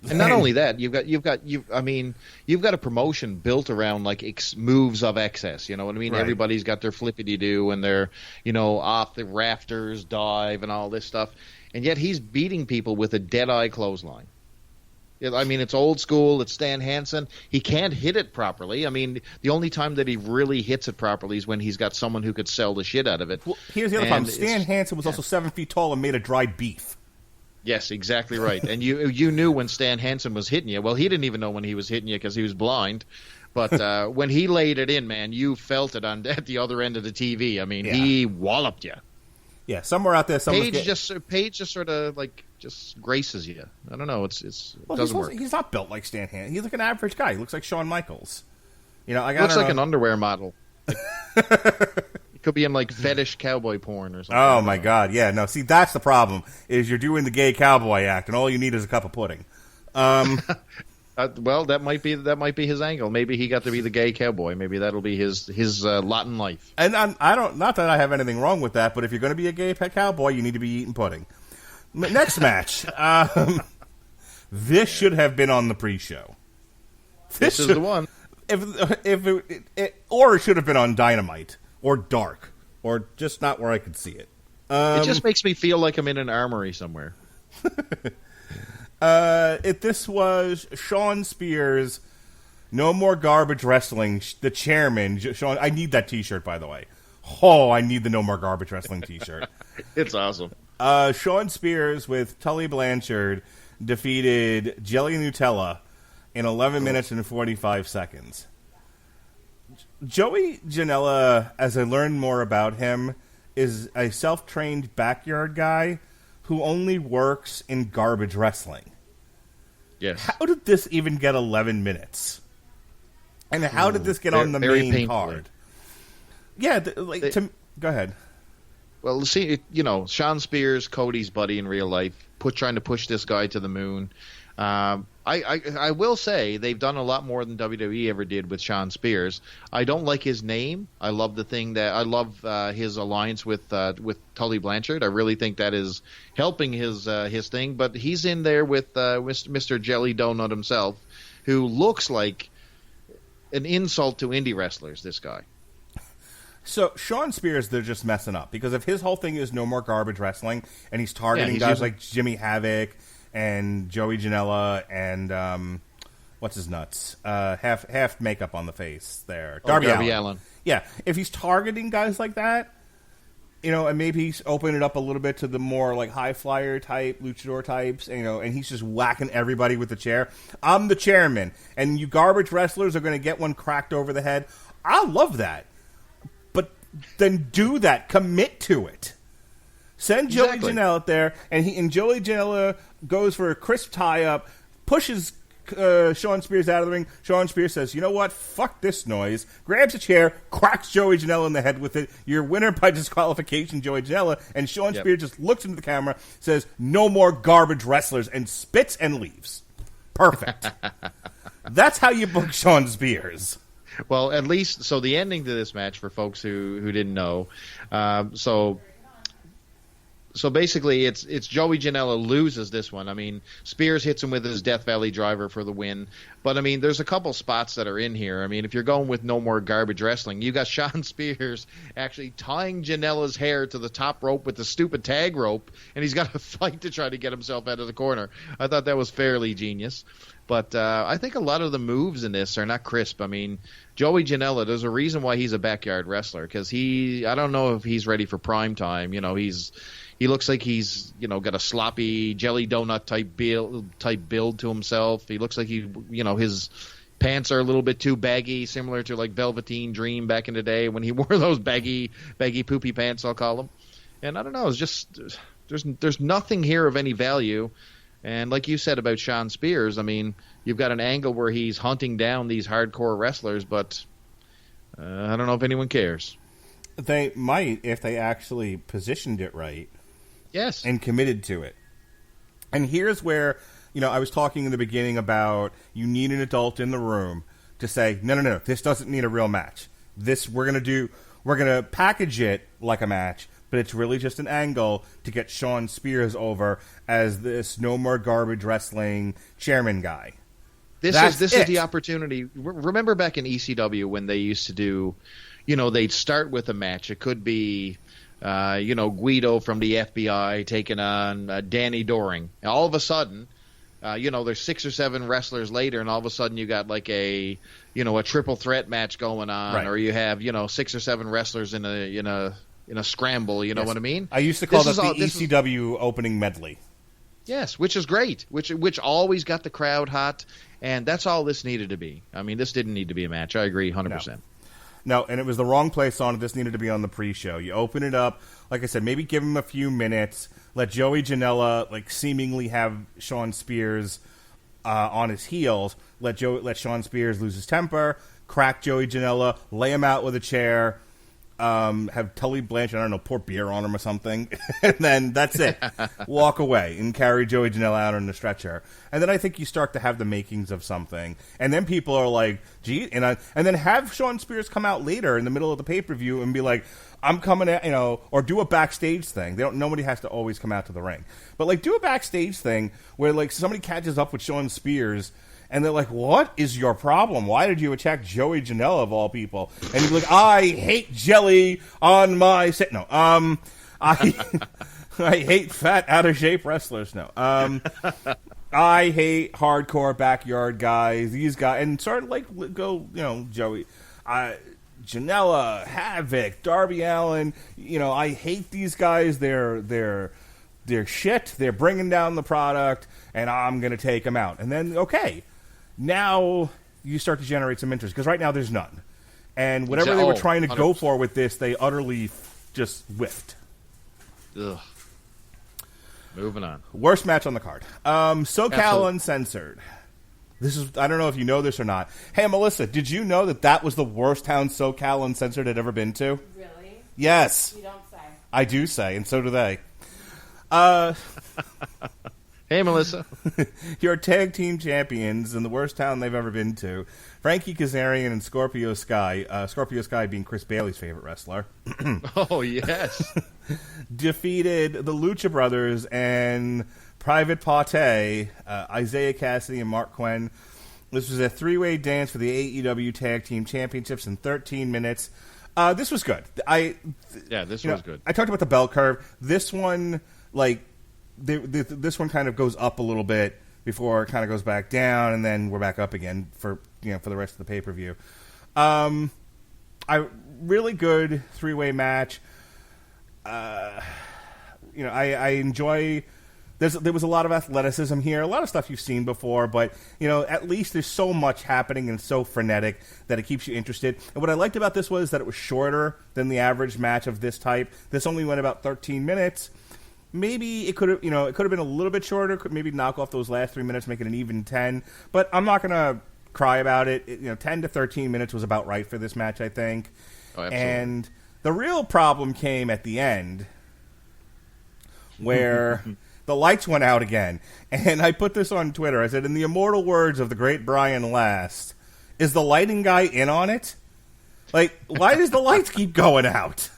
And not only that, you've got a promotion built around moves of excess. You know what I mean? Right. Everybody's got their flippity do and their off the rafters dive and all this stuff, and yet he's beating people with a dead eye clothesline. I mean, it's old school. It's Stan Hansen. He can't hit it properly. I mean, the only time that he really hits it properly is when he's got someone who could sell the shit out of it. Well, here's the other problem. Stan Hansen was also 7 feet tall and made of dried beef. Yes, exactly right. And you knew when Stan Hansen was hitting you. Well, he didn't even know when he was hitting you because he was blind. But when he laid it in, man, you felt it at the other end of the TV. I mean, he walloped you. Yeah, somewhere out there, Paige just sort of just graces you. I don't know. It doesn't work. He's not built like Stan Hansen. He's like an average guy. He looks like Shawn Michaels. Looks like an underwear model. It could be in fetish cowboy porn or something. Oh my God! Yeah, no. See, that's the problem. Is you're doing the gay cowboy act, and all you need is a cup of pudding. Well, that might be his angle. Maybe he got to be the gay cowboy. Maybe that'll be his lot in life. And I don't. Not that I have anything wrong with that, but if you're going to be a gay cowboy, you need to be eating pudding. Next match. This should have been on the pre-show. This is the one. Or it should have been on Dynamite or Dark, or just not where I could see it. It just makes me feel like I'm in an armory somewhere. This was Shawn Spears, No More Garbage Wrestling, the chairman. Shawn, I need that T-shirt, by the way. Oh, I need the No More Garbage Wrestling T-shirt. It's awesome. Shawn Spears with Tully Blanchard defeated Jelly Nutella in 11 minutes and 45 seconds. Joey Janela, as I learned more about him, is a self-trained backyard guy who only works in garbage wrestling. Yes. How did this even get 11 minutes? And how did this get on the main card? Yeah, go ahead. Well, see, Shawn Spears, Cody's buddy in real life, trying to push this guy to the moon. I will say they've done a lot more than WWE ever did with Shawn Spears. I don't like his name. I love his alliance with Tully Blanchard. I really think that is helping his thing. But he's in there with Mr. Jelly Donut himself, who looks like an insult to indie wrestlers. This guy. So Shawn Spears, they're just messing up because if his whole thing is No More Garbage Wrestling, and he's targeting guys like Jimmy Havoc and Joey Janela and what's his nuts? Half makeup on the face there. Darby Allin. Yeah, if he's targeting guys like that, and maybe he's opening it up a little bit to the more high flyer type, luchador types, and he's just whacking everybody with the chair. I'm the chairman, and you garbage wrestlers are going to get one cracked over the head. I love that, but then do that. Commit to it. Send Joey Janela out there, and Joey Janela goes for a crisp tie-up, pushes Shawn Spears out of the ring. Shawn Spears says, you know what? Fuck this noise. Grabs a chair, cracks Joey Janela in the head with it. Your winner by disqualification, Joey Janela. And Shawn Spears just looks into the camera, says, no more garbage wrestlers, and spits and leaves. Perfect. That's how you book Shawn Spears. Well, at least, so the ending to this match, for folks who didn't know, So basically, it's Joey Janela loses this one. I mean, Spears hits him with his Death Valley Driver for the win. But, I mean, there's a couple spots that are in here. I mean, if you're going with No More Garbage Wrestling, you got Shawn Spears actually tying Janela's hair to the top rope with the stupid tag rope, and he's got to fight to try to get himself out of the corner. I thought that was fairly genius. But I think a lot of the moves in this are not crisp. I mean, Joey Janela, there's a reason why he's a backyard wrestler, because I don't know if he's ready for prime time. You know, he looks like he's, got a sloppy jelly donut type build to himself. He looks like his pants are a little bit too baggy, similar to like Velveteen Dream back in the day when he wore those baggy poopy pants, I'll call them. And I don't know, it's just there's nothing here of any value. And like you said about Shawn Spears, I mean, you've got an angle where he's hunting down these hardcore wrestlers, but I don't know if anyone cares. They might if they actually positioned it right. Yes. And committed to it. And here's where, I was talking in the beginning about you need an adult in the room to say, no, this doesn't need a real match. We're going to package it like a match, but it's really just an angle to get Shawn Spears over as this no more garbage wrestling chairman guy. This is the opportunity. Remember back in ECW when they used to do, they'd start with a match. It could be, Guido from the FBI taking on Danny Doring. And all of a sudden, there's 6 or 7 wrestlers later, and all of a sudden you got like a triple threat match going on, right. Or you have 6 or 7 wrestlers in a scramble. You know what I mean? I used to call that the ECW opening medley. Yes, which is great, which always got the crowd hot, and that's all this needed to be. I mean, this didn't need to be a match. I agree 100%. No, and it was the wrong place on it. This needed to be on the pre-show. You open it up, like I said, maybe give him a few minutes, let Joey Janela seemingly have Shawn Spears on his heels, let Shawn Spears lose his temper, crack Joey Janela, lay him out with a chair, have Tully Blanchard, I don't know, pour beer on him or something, and then that's it. Walk away and carry Joey Janela out on the stretcher. And then I think you start to have the makings of something. And then people are like, gee, and then have Shawn Spears come out later in the middle of the pay-per-view and be like, I'm coming at, or do a backstage thing. Nobody has to always come out to the ring. But do a backstage thing where somebody catches up with Shawn Spears and they're like, what is your problem? Why did you attack Joey Janela of all people? And he's like, I hate jelly on my set. No, I hate fat, out of shape wrestlers. No, I hate hardcore backyard guys. These guys, and sort of go, Joey, Janela, Havoc, Darby Allin. I hate these guys. They're shit. They're bringing down the product, and I'm gonna take them out. And then now you start to generate some interest, because right now there's none. And whatever they were trying to 100%. Go for with this, they utterly just whiffed. Ugh. Moving on. Worst match on the card. SoCal Absolutely. Uncensored. This is, I don't know if you know this or not. Hey, Melissa, did you know that was the worst town SoCal Uncensored had ever been to? Really? Yes. You don't say. I do say, and so do they. Hey, Melissa. Your tag team champions in the worst town they've ever been to. Frankie Kazarian and Scorpio Sky. Scorpio Sky being Chris Bailey's favorite wrestler. Oh, yes. Defeated the Lucha Brothers and Private Pate, Isaiah Cassidy and Mark Quinn. This was a 3-way dance for the AEW Tag Team Championships in 13 minutes. This was good. This was good. I talked about the bell curve. This one, this one kind of goes up a little bit before it kind of goes back down, and then we're back up again for the rest of the pay-per-view. Really good 3-way match. I enjoy. There was a lot of athleticism here, a lot of stuff you've seen before, but at least there's so much happening and so frenetic that it keeps you interested. And what I liked about this was that it was shorter than the average match of this type. This only went about 13 minutes. Maybe it could have, it could have been a little bit shorter. Could maybe knock off those last 3 minutes, make it an even 10. But I'm not gonna cry about it. 10 to 13 minutes was about right for this match, I think. Oh, absolutely. And the real problem came at the end, where the lights went out again. And I put this on Twitter. I said, in the immortal words of the great Brian Last, is the lighting guy in on it? Why does the lights keep going out?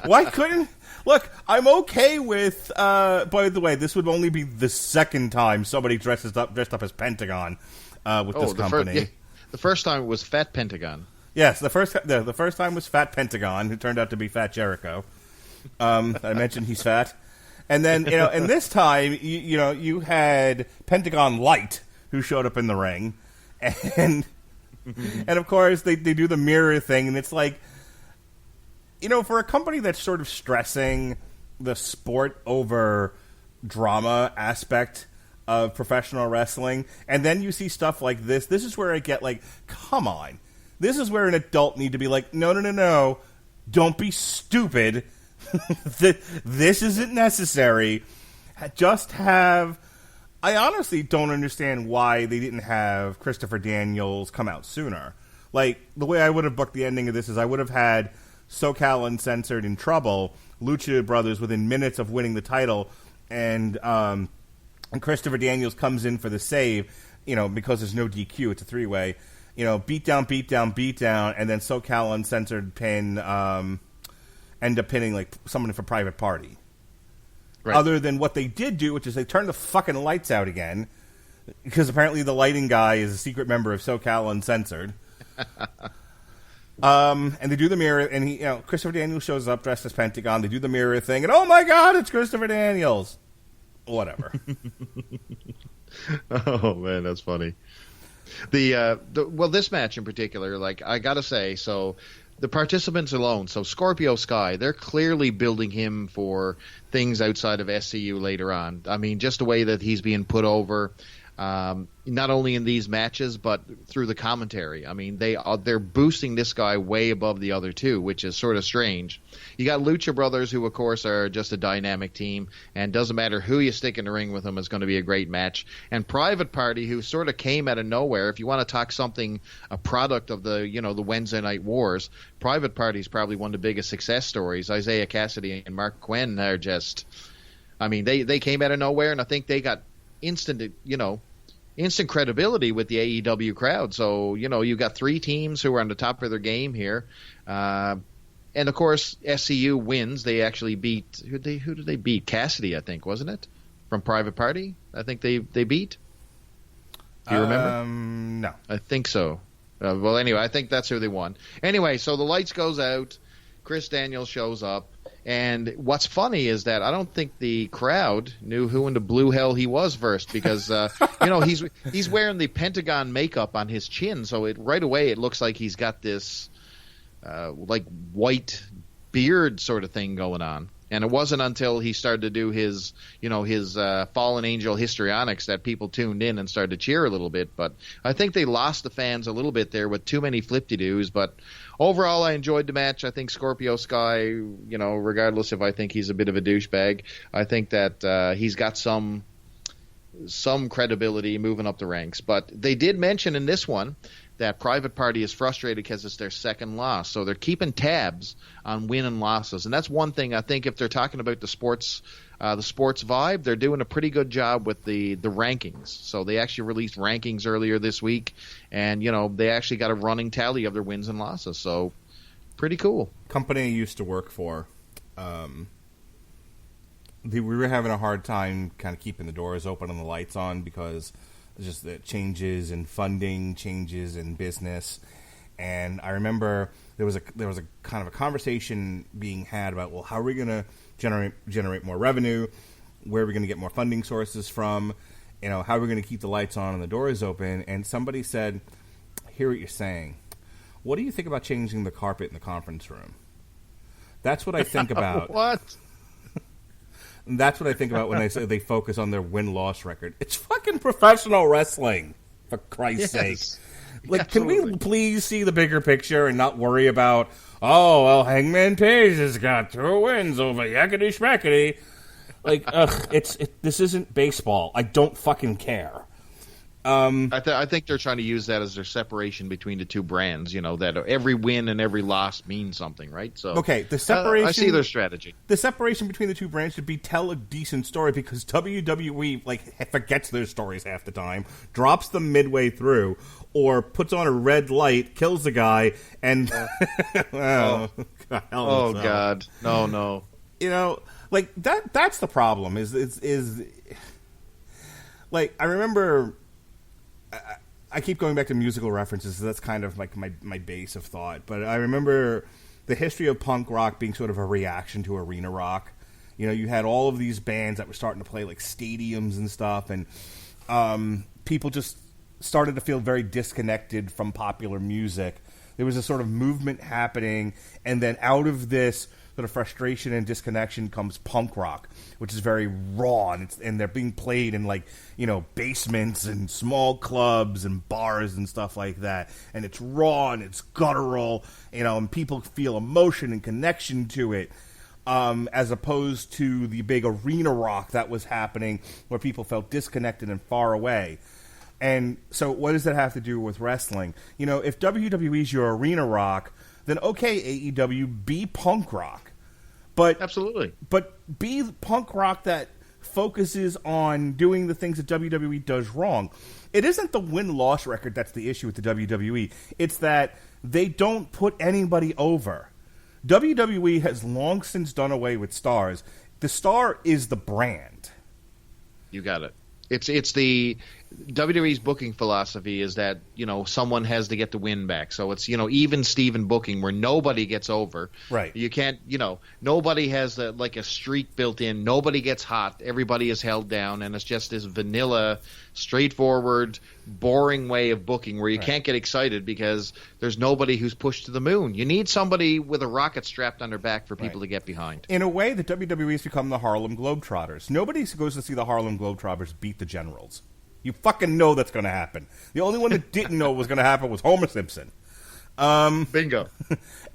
Why couldn't... Look, I'm okay with... by the way, this would only be the second time somebody dressed up as Pentagon with this company. The first time it was Fat Pentagon. Yes, the first time was Fat Pentagon, who turned out to be Fat Jericho. I mentioned he's fat. And then, and this time, you had Pentagon Light, who showed up in the ring, and of course they do the mirror thing, and it's like, for a company that's sort of stressing the sport over drama aspect of professional wrestling, and then you see stuff like this. This is where I get like, come on. This is where an adult need to be like, no. Don't be stupid. This isn't necessary. Just have... I honestly don't understand why they didn't have Christopher Daniels come out sooner. Like, the way I would have booked the ending of this is I would have had SoCal Uncensored in trouble, Lucha Brothers within minutes of winning the title, and Christopher Daniels comes in for the save, because there's no DQ, it's a three-way, beat down, and then SoCal Uncensored end up pinning, like, someone for Private Party. Right. Other than what they did do, which is they turned the fucking lights out again, because apparently the lighting guy is a secret member of SoCal Uncensored. And they do the mirror, and Christopher Daniels shows up dressed as Pentagon. They do the mirror thing, and oh my god, it's Christopher Daniels. Whatever. Oh man, that's funny. Well, this match in particular, like I gotta say, so the participants alone, so Scorpio Sky, they're clearly building him for things outside of SCU later on. I mean, just the way that he's being put over, not only in these matches but through the commentary. I mean, they're boosting this guy way above the other two, which is sort of strange. You got Lucha Brothers, who of course are just a dynamic team, and doesn't matter who you stick in the ring with them, it's going to be a great match. And Private Party, who sort of came out of nowhere. If you want to talk something, a product of the the Wednesday Night Wars, Private Party is probably one of the biggest success stories. Isaiah Cassidy and Mark Quinn are just, I mean, they came out of nowhere, and I think they got instant credibility with the AEW crowd. So, you got three teams who are on the top of their game here. And of course, SCU wins. They actually beat, who did they beat? Cassidy, I think, wasn't it? From Private Party? I think they beat. Do you remember? No. I think so. Well, anyway, I think that's who they won. Anyway, so the lights goes out. Chris Daniels shows up. And what's funny is that I don't think the crowd knew who in the blue hell he was first, because he's wearing the Pentagon makeup on his chin, so right away it looks like he's got this like white beard sort of thing going on. And it wasn't until he started to do his Fallen Angel histrionics that people tuned in and started to cheer a little bit. But I think they lost the fans a little bit there with too many flip-de-doos. But overall, I enjoyed the match. I think Scorpio Sky, regardless if I think he's a bit of a douchebag, I think that he's got some credibility moving up the ranks. But they did mention in this one that Private Party is frustrated because it's their second loss. So they're keeping tabs on win and losses. And that's one thing I think if they're talking about the sports vibe, they're doing a pretty good job with the rankings. So they actually released rankings earlier this week, and, they actually got a running tally of their wins and losses. So pretty cool. Company I used to work for, we were having a hard time kind of keeping the doors open and the lights on because just the changes in funding, changes in business. And I remember there was a kind of a conversation being had about, well, how are we going to generate more revenue? Where are we going to get more funding sources from? How are we going to keep the lights on and the doors open? And somebody said, I hear what you're saying. What do you think about changing the carpet in the conference room? That's what I think about. What? That's what I think about when I say they focus on their win-loss record. It's fucking professional wrestling, for Christ's sake. Like, absolutely. Can we please see the bigger picture and not worry about, oh, well, Hangman Page has got 2 wins over Yakety Schmackety. Like, this isn't baseball. I don't fucking care. I think they're trying to use that as their separation between the two brands, that every win and every loss means something, right? So okay, the separation. I see their strategy. The separation between the two brands should be tell a decent story, because WWE forgets their stories half the time, drops them midway through, or puts on a red light, kills the guy, and God, no. That's the problem. Is like, I remember. I keep going back to musical references, so that's kind of like my base of thought. But I remember the history of punk rock being sort of a reaction to arena rock. You had all of these bands that were starting to play like stadiums and stuff, and people just started to feel very disconnected from popular music. There was a sort of movement happening, and then out of this sort of frustration and disconnection comes punk rock, which is very raw, and they're being played in, like, you know, basements and small clubs and bars and stuff like that. And it's raw and it's guttural, you know, and people feel emotion and connection to it, as opposed to the big arena rock that was happening where people felt disconnected and far away. And so what does that have to do with wrestling? You know, if WWE's your arena rock, then okay, AEW, be punk rock. But absolutely. But be punk rock that focuses on doing the things that WWE does wrong. It isn't the win-loss record that's the issue with the WWE. It's that they don't put anybody over. WWE has long since done away with stars. The star is the brand. You got it. It's the WWE's booking philosophy is that, you know, someone has to get the win back. So it's, you know, even Steven booking where nobody gets over. Right. You can't, you know, nobody has like a streak built in. Nobody gets hot. Everybody is held down. And it's just this vanilla, straightforward, boring way of booking where you can't get excited because there's nobody who's pushed to the moon. You need somebody with a rocket strapped on their back for people to get behind. In a way, the WWE has become the Harlem Globetrotters. Nobody goes to see the Harlem Globetrotters beat the Generals. You fucking know that's going to happen. The only one that didn't know what was going to happen was Homer Simpson. Bingo.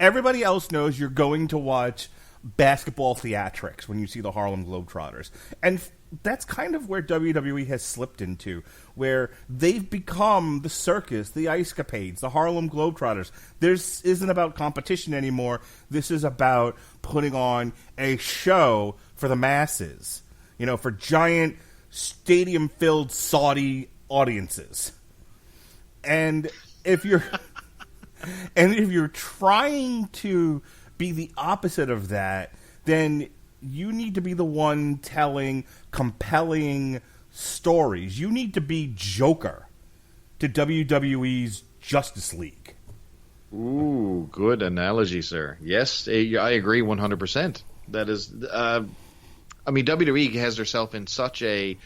Everybody else knows you're going to watch basketball theatrics when you see the Harlem Globetrotters. And that's kind of where WWE has slipped into, where they've become the circus, the ice capades, the Harlem Globetrotters. This isn't about competition anymore. This is about putting on a show for the masses, you know, for giant stadium-filled Saudi audiences. And if you're trying to be the opposite of that, then you need to be the one telling compelling stories. You need to be Joker to WWE's Justice League. Ooh, good analogy, sir. Yes, I agree 100%. That is, I mean, WWE has herself in such a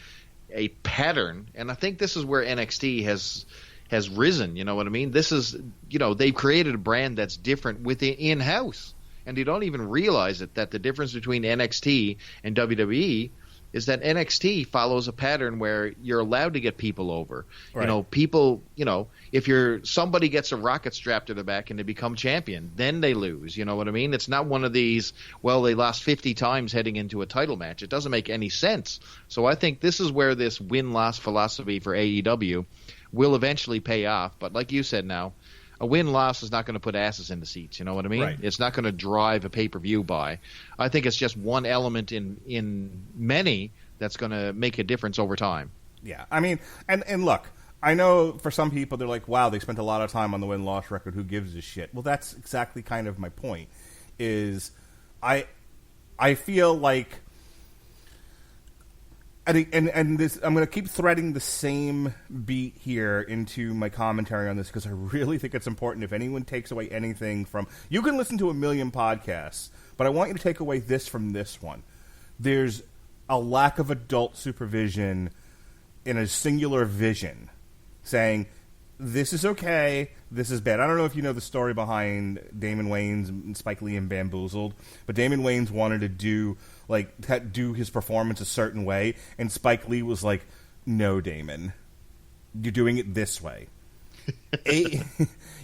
pattern, and I think this is where NXT has risen. You know what I mean? This is, you know, they've created a brand that's different within in-house, and you don't even realize it, that the difference between NXT and WWE is that NXT follows a pattern where you're allowed to get people over. Right. You know, people, you know, if somebody gets a rocket strapped to their back and they become champion, then they lose. You know what I mean? It's not one of these, well, they lost 50 times heading into a title match. It doesn't make any sense. So I think this is where this win-loss philosophy for AEW will eventually pay off. But like you said now, a win-loss is not going to put asses in the seats. You know what I mean? Right. It's not going to drive a pay-per-view buy. I think it's just one element in many that's going to make a difference over time. Yeah, I mean, and look, I know for some people they're like, wow, they spent a lot of time on the win-loss record. Who gives a shit? Well, that's exactly kind of my point. Is I feel like, and this, I'm going to keep threading the same beat here into my commentary on this because I really think it's important. If anyone takes away anything from, you can listen to a million podcasts, but I want you to take away this from this one. There's a lack of adult supervision in a singular vision, saying this is okay, this is bad. I don't know if you know the story behind Damon Wayans and Spike Lee and Bamboozled, but Damon Wayans wanted to do his performance a certain way, and Spike Lee was like, "No, Damon, you're doing it this way."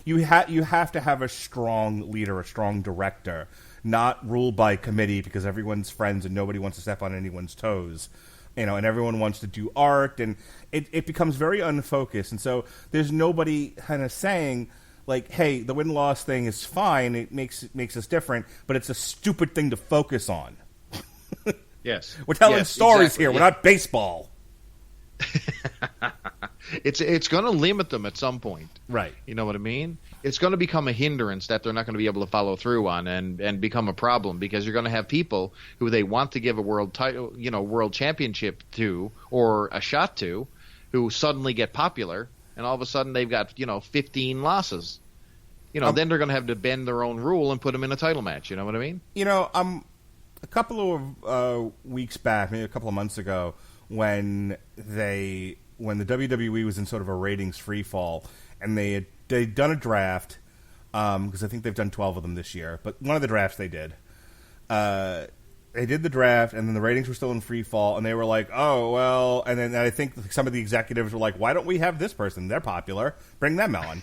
You have to have a strong leader, a strong director, not ruled by committee because everyone's friends and nobody wants to step on anyone's toes. You know, and everyone wants to do art, and it becomes very unfocused. And so there's nobody kind of saying, like, hey, the win-loss thing is fine, it makes us different, but it's a stupid thing to focus on. Yes. We're telling stories exactly. here, we're not baseball. It's going to limit them at some point. Right. You know what I mean? It's going to become a hindrance that they're not going to be able to follow through on and become a problem because you're going to have people who they want to give a world title, you know, world championship to or a shot to, who suddenly get popular and all of a sudden they've got, you know, 15 losses. You know, then they're going to have to bend their own rule and put them in a title match. You know what I mean? You know, a couple of weeks back, maybe a couple of months ago, when they when the WWE was in sort of a ratings free fall, and they'd done a draft, because I think they've done 12 of them this year, but one of the drafts they did. They did the draft, and then the ratings were still in free fall, and they were like, oh, well, and then I think some of the executives were like, why don't we have this person? They're popular. Bring them on.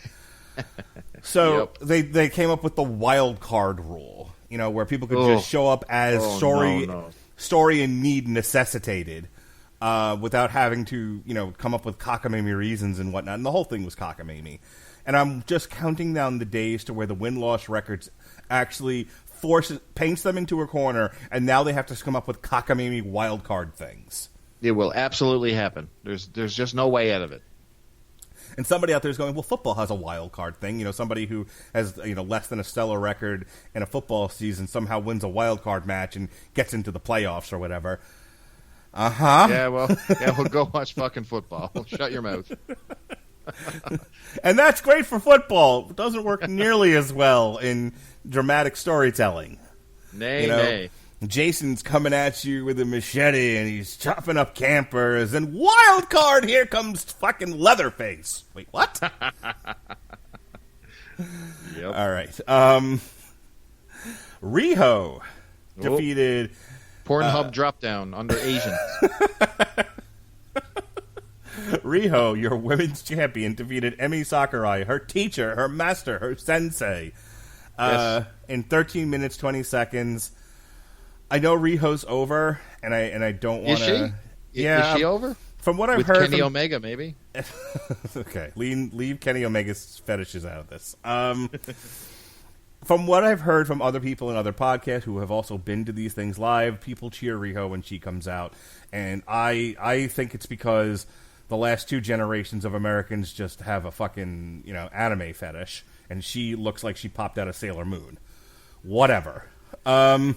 So they came up with the wild card rule, where people could just show up as story and need necessitated, without having to, come up with cockamamie reasons and whatnot. And the whole thing was cockamamie. And I'm just counting down the days to where the win-loss records actually paints them into a corner, and now they have to come up with cockamamie wild card things. It will absolutely happen. There's just no way out of it. And somebody out there is going, well, football has a wild card thing. Somebody who has less than a stellar record in a football season somehow wins a wild card match and gets into the playoffs or whatever. Yeah, well, go watch fucking football. Shut your mouth. And that's great for football. It doesn't work nearly as well in dramatic storytelling. Nay. Jason's coming at you with a machete and he's chopping up campers, and wild card, here comes fucking Leatherface. Wait, what? Yep. All right. Riho defeated Pornhub drop down under Asians. Riho, your women's champion, defeated Emi Sakurai, her teacher, her master, her sensei, in 13 minutes 20 seconds. I know Riho's over, and I don't want to. Is she? Yeah, is she over? From what I've with heard, Kenny Omega, maybe. Okay, leave Kenny Omega's fetishes out of this. From what I've heard from other people in other podcasts who have also been to these things live, people cheer Riho when she comes out, and I think it's because the last two generations of Americans just have a fucking anime fetish, and she looks like she popped out of Sailor Moon. Whatever. I'm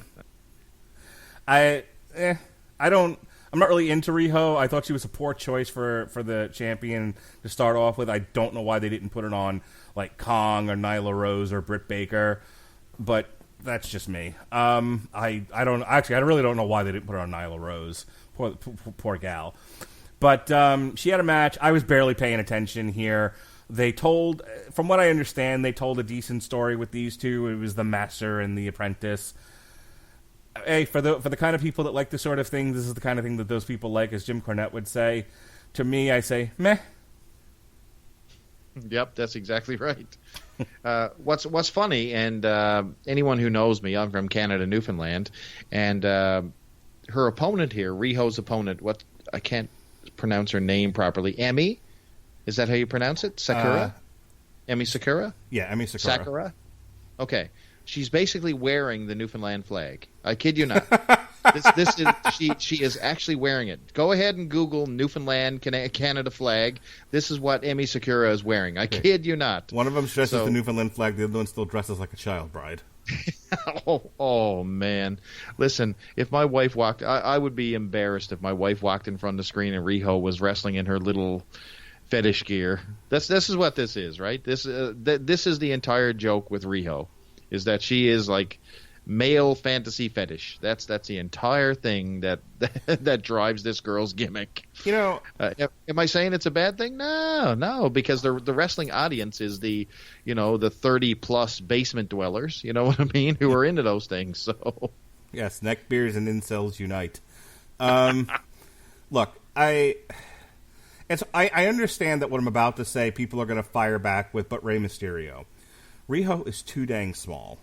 not really into Riho. I thought she was a poor choice for the champion to start off with. I don't know why they didn't put it on like Kong or Nyla Rose or Britt Baker, but that's just me. I really don't know why they didn't put it on Nyla Rose. Poor gal. But she had a match. I was barely paying attention here. From what I understand, they told a decent story with these two. It was the master and the apprentice. Hey, for the kind of people that like this sort of thing, this is the kind of thing that those people like, as Jim Cornette would say. To me, I say, meh. Yep, that's exactly right. What's funny, and anyone who knows me, I'm from Canada, Newfoundland, and her opponent here, Riho's opponent, I can't pronounce her name properly. Emi? Is that how you pronounce it? Sakura? Emi Sakura? Yeah, Emi Sakura. Sakura? Okay. She's basically wearing the Newfoundland flag. I kid you not. She is actually wearing it. Go ahead and Google Newfoundland Canada flag. This is what Emi Sakura is wearing. I kid you not. One of them dresses the Newfoundland flag. The other one still dresses like a child bride. oh man! Listen, if my wife walked, I would be embarrassed if my wife walked in front of the screen and Riho was wrestling in her little fetish gear. This is what this is, right? This is the entire joke with Riho, is that she is like male fantasy fetish. That's the entire thing that drives this girl's gimmick. Am I saying it's a bad thing? No, because the wrestling audience is the 30 plus basement dwellers. You know what I mean? Who are into those things. So yes, neckbeards and incels unite. Look, I understand that what I'm about to say, people are going to fire back with, but Rey Mysterio. Riho is too dang small.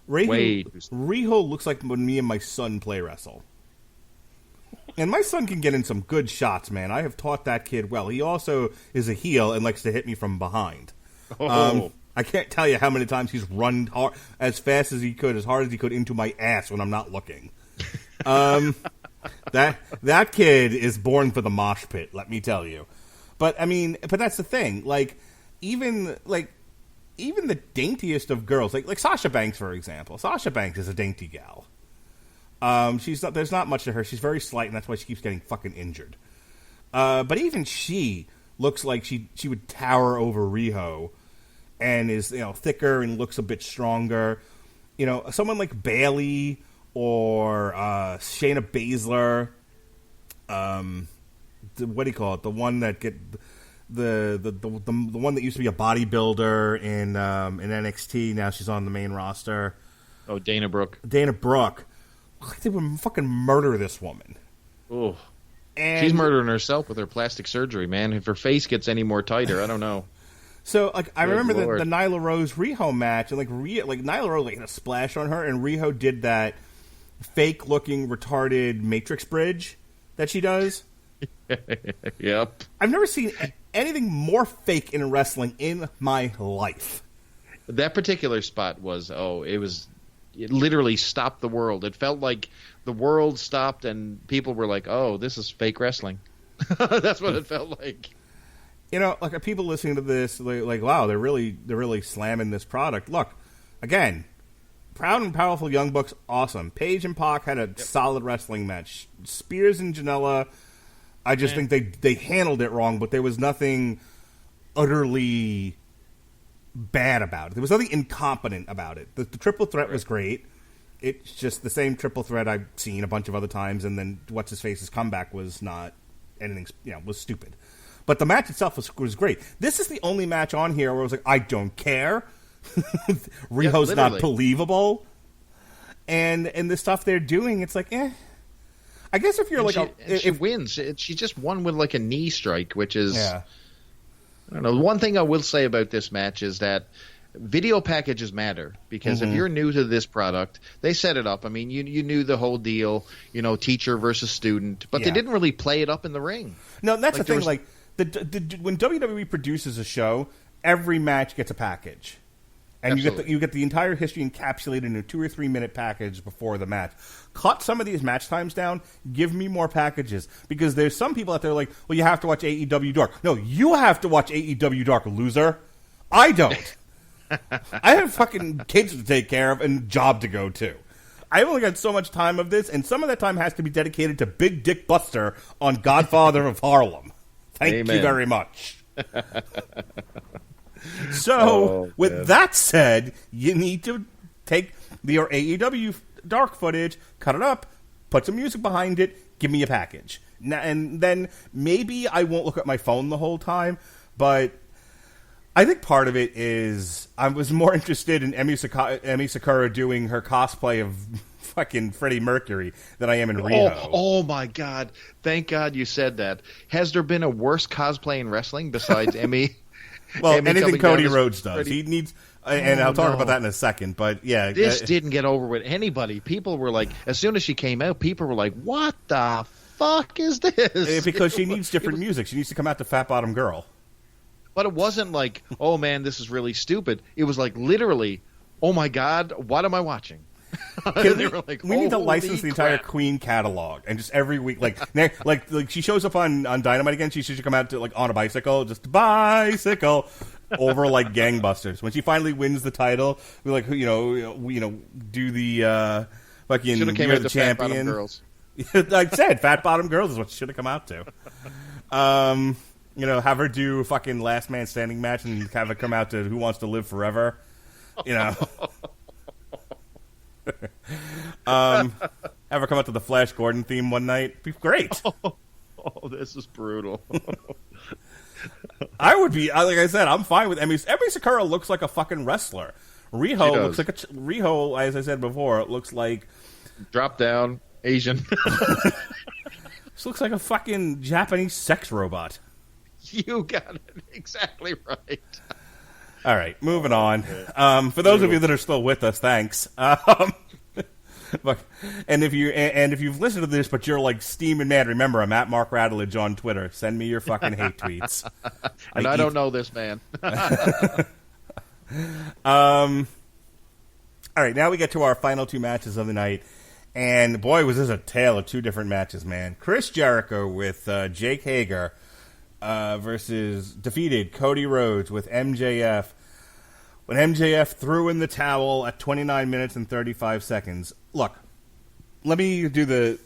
Riho looks like when me and my son play wrestle. And my son can get in some good shots, man. I have taught that kid well. He also is a heel and likes to hit me from behind. I can't tell you how many times he's run hard, as fast as he could, as hard as he could, into my ass when I'm not looking. That kid is born for the mosh pit, let me tell you. But that's the thing. Even the daintiest of girls, like Sasha Banks, for example. Sasha Banks is a dainty gal. There's not much to her. She's very slight, and that's why she keeps getting fucking injured. But even she looks like she would tower over Riho, and is thicker and looks a bit stronger. Someone like Bailey or Shayna Baszler. what do you call it? The one that the one that used to be a bodybuilder in NXT. Now she's on the main roster. Oh, Dana Brooke. Dana Brooke. They would fucking murder this woman. Oh, and she's murdering herself with her plastic surgery, man. If her face gets any more tighter, I don't know. So, like, I remember Lord. the Nyla Rose-Riho match, and, like, Nyla Rose hit a splash on her, and Riho did that fake-looking, retarded Matrix bridge that she does. Yep. I've never seen anything more fake in wrestling in my life. That particular spot was, it literally stopped the world. It felt like the world stopped and people were like, oh, this is fake wrestling. That's what it felt like. You know, like, people listening to this, like, wow, they're really slamming this product. Look, again, Proud and Powerful Young Bucks, awesome. Paige and Pac had a solid wrestling match. Spears and Janela, I just think they handled it wrong, but there was nothing utterly bad about it. There was nothing incompetent about it. The triple threat was great. It's just the same triple threat I've seen a bunch of other times, and then What's-His-Face's comeback was not anything, was stupid. But the match itself was great. This is the only match on here where I was like, I don't care. Riho's not believable. And the stuff they're doing, it's like, eh. I guess if you're she wins. She just won with like a knee strike, which is, yeah. I don't know. One thing I will say about this match is that video packages matter because if you're new to this product, they set it up. I mean, you knew the whole deal, teacher versus student, but they didn't really play it up in the ring. No, that's the thing. Like, when WWE produces a show, every match gets a package. And you get the entire history encapsulated in a 2 or 3 minute package before the match. Cut some of these match times down. Give me more packages. Because there's some people out there like, well, you have to watch AEW Dark. No, you have to watch AEW Dark, loser. I don't. I have fucking kids to take care of and job to go to. I've only got so much time of this, and some of that time has to be dedicated to Big Dick Buster on Godfather of Harlem. Thank you very much. So, with that said, you need to take your AEW Dark footage, cut it up, put some music behind it, give me a package. And then maybe I won't look at my phone the whole time, but I think part of it is I was more interested in Emi Sakura doing her cosplay of fucking Freddie Mercury than I am in Riho. Oh my God. Thank God you said that. Has there been a worse cosplay in wrestling besides Emi? Well, Emi anything Cody Rhodes does. Freddie? He needs, and I'll talk about that in a second, but yeah. This didn't get over with anybody. People were like, as soon as she came out, people were like, what the fuck is this? Because she needs different music. She needs to come out to Fat Bottom Girl. But it wasn't like, oh man, this is really stupid. It was like literally, oh my God, what am I watching? We need to license the entire Queen catalog, and just every week, like she shows up on Dynamite again. She should come out to like on a bicycle, just bicycle over like gangbusters. When she finally wins the title, we like do the fucking should have came You're out the to Fat champion. Bottom Girls. Like I said, Fat Bottom Girls is what she should have come out to. Have her do a fucking Last Man Standing match and have her come out to Who Wants to Live Forever. Have her come out to the Flash Gordon theme one night. Be great. Oh, this is brutal. I would be, like I said, I'm fine with Emi Sakura looks like a fucking wrestler. Riho looks like Riho, as I said before, it looks like drop down Asian. This looks like a fucking Japanese sex robot. You got it exactly right. All right, moving on. For those of you that are still with us, thanks. And if you've listened to this, but you're like steaming mad, remember I'm at Mark Radulich on Twitter. Send me your fucking hate tweets. And I don't know this man. All right, now we get to our final two matches of the night, and boy, was this a tale of two different matches, man. Chris Jericho with Jake Hager versus defeated Cody Rhodes with MJF. When MJF threw in the towel at 29 minutes and 35 seconds. Look, let me say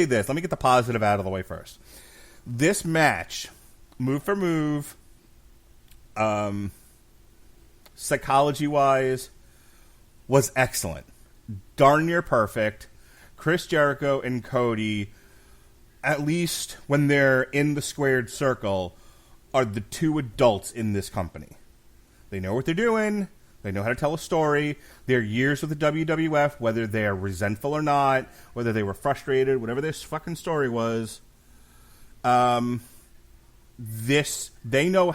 this. Let me get the positive out of the way first. This match, move for move, psychology-wise, was excellent. Darn near perfect. Chris Jericho and Cody at least when they're in the squared circle, are the two adults in this company. They know what they're doing. They know how to tell a story. Their years with the WWF, whether they're resentful or not, whether they were frustrated, whatever this fucking story was, they know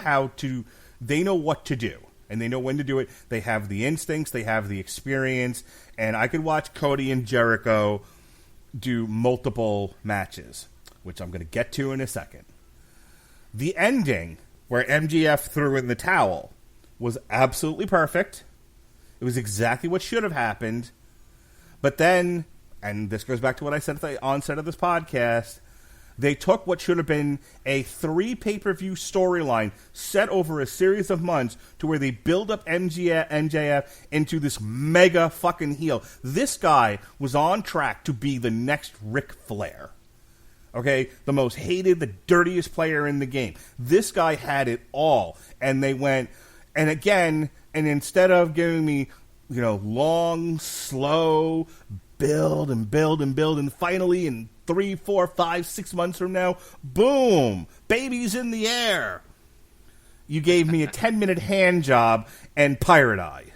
what to do, and they know when to do it. They have the instincts, they have the experience, and I could watch Cody and Jericho do multiple matches, which I'm going to get to in a second. The ending, where MJF threw in the towel, was absolutely perfect. It was exactly what should have happened. But then, and this goes back to what I said at the onset of this podcast, they took what should have been a 3 pay-per-view storyline set over a series of months to where they build up MJF into this mega fucking heel. This guy was on track to be the next Ric Flair. Okay? The most hated, the dirtiest player in the game. This guy had it all. And they went... And again, and instead of giving me, long, slow, build, and finally in 3, 4, 5, 6 months from now, boom, baby's in the air. You gave me a 10-minute hand job and Pirate Eye.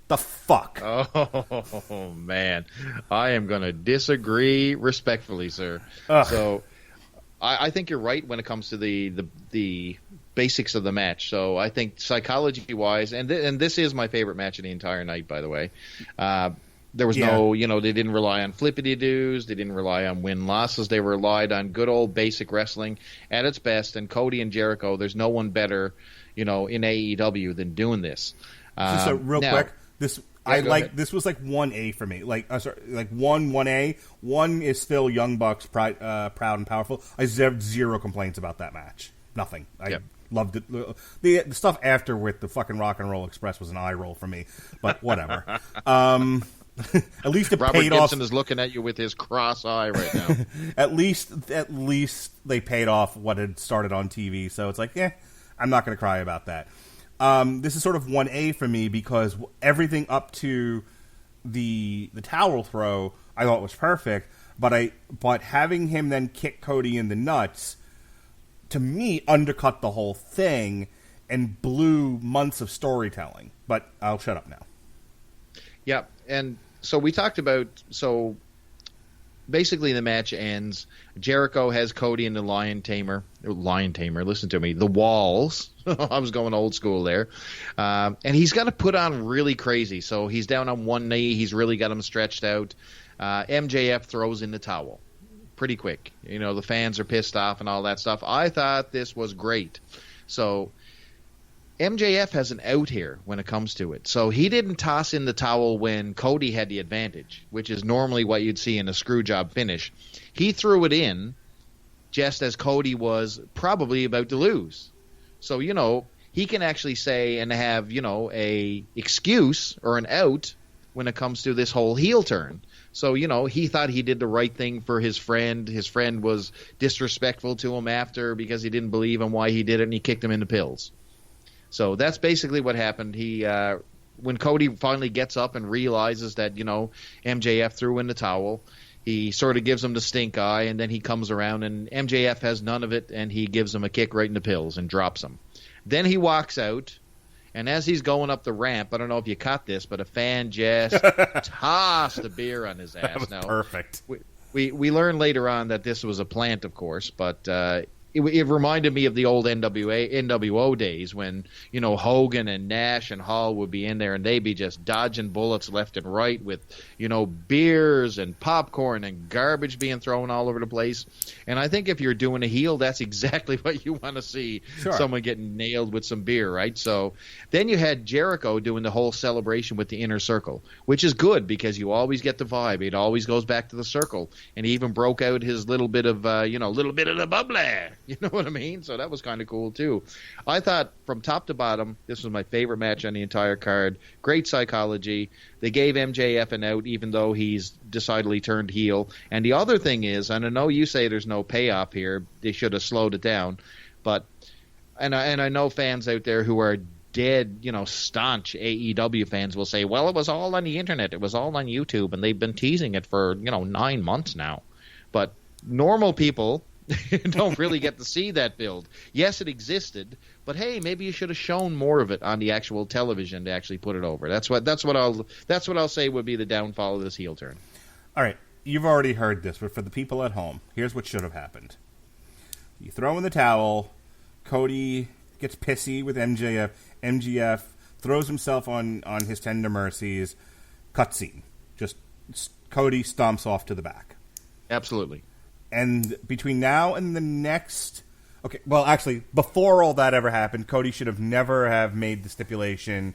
The fuck? Oh, man. I am going to disagree respectfully, sir. Ugh. So, I think you're right when it comes to the basics of the match. So I think psychology-wise, and this is my favorite match of the entire night, by the way. There was no, they didn't rely on flippity-doos. They didn't rely on win-losses. They relied on good old basic wrestling at its best. And Cody and Jericho, there's no one better, in AEW than doing this. Just real quick, this was like 1A for me. 1A. 1 is still Young Bucks, proud and powerful. I have 0 complaints about that match. Nothing. I loved it. The stuff after with the fucking Rock and Roll Express was an eye roll for me, but whatever. At least it Robert paid off. Robert Gibson is looking at you with his cross eye right now. At least they paid off what had started on TV, so it's like, I'm not going to cry about that. This is sort of 1A for me because everything up to the towel throw I thought was perfect, but having him then kick Cody in the nuts, to me, undercut the whole thing and blew months of storytelling. But I'll shut up now. Yeah, and so we talked about, basically the match ends. Jericho has Cody in the Lion Tamer, listen to me, the walls. I was going old school there. And he's got to put on really crazy. So he's down on one knee. He's really got him stretched out. MJF throws in the towel pretty quick. The fans are pissed off and all that stuff. I thought this was great. So MJF has an out here when it comes to it. So he didn't toss in the towel when Cody had the advantage, which is normally what you'd see in a screw job finish. He threw it in just as Cody was probably about to lose. So, he can actually say and have, a excuse or an out when it comes to this whole heel turn. So, he thought he did the right thing for his friend. His friend was disrespectful to him after because he didn't believe in why he did it, and he kicked him in the pills. So that's basically what happened. He, when Cody finally gets up and realizes that, MJF threw in the towel, he sort of gives him the stink eye, and then he comes around, and MJF has none of it, and he gives him a kick right in the pills and drops him. Then he walks out, and as he's going up the ramp, I don't know if you caught this, but a fan just tossed a beer on his ass. That was perfect. We learned later on that this was a plant, of course, but it reminded me of the old NWO days when, Hogan and Nash and Hall would be in there and they'd be just dodging bullets left and right with, beers and popcorn and garbage being thrown all over the place. And I think if you're doing a heel, that's exactly what you want to see. Sure. Someone getting nailed with some beer, right? So then you had Jericho doing the whole celebration with the inner circle, which is good because you always get the vibe. It always goes back to the circle. And he even broke out his little bit of, little bit of the bubbly. You know what I mean? So that was kind of cool, too. I thought from top to bottom, this was my favorite match on the entire card. Great psychology. They gave MJF an out, even though he's decidedly turned heel. And the other thing is, and I know you say there's no payoff here. They should have slowed it down. But, and I know fans out there who are dead, staunch AEW fans will say, well, it was all on the internet. It was all on YouTube, and they've been teasing it for, 9 months now. But normal people, don't really get to see that build. Yes, it existed, but hey, maybe you should have shown more of it on the actual television to actually put it over. That's what I'll say would be the downfall of this heel turn. All right, you've already heard this, but for the people at home, here's what should have happened. You throw in the towel, Cody gets pissy with MJF, MJF throws himself on his tender mercies, cutscene. Just Cody stomps off to the back. Absolutely. And between now and the next... Okay, well, actually, before all that ever happened, Cody should have never have made the stipulation,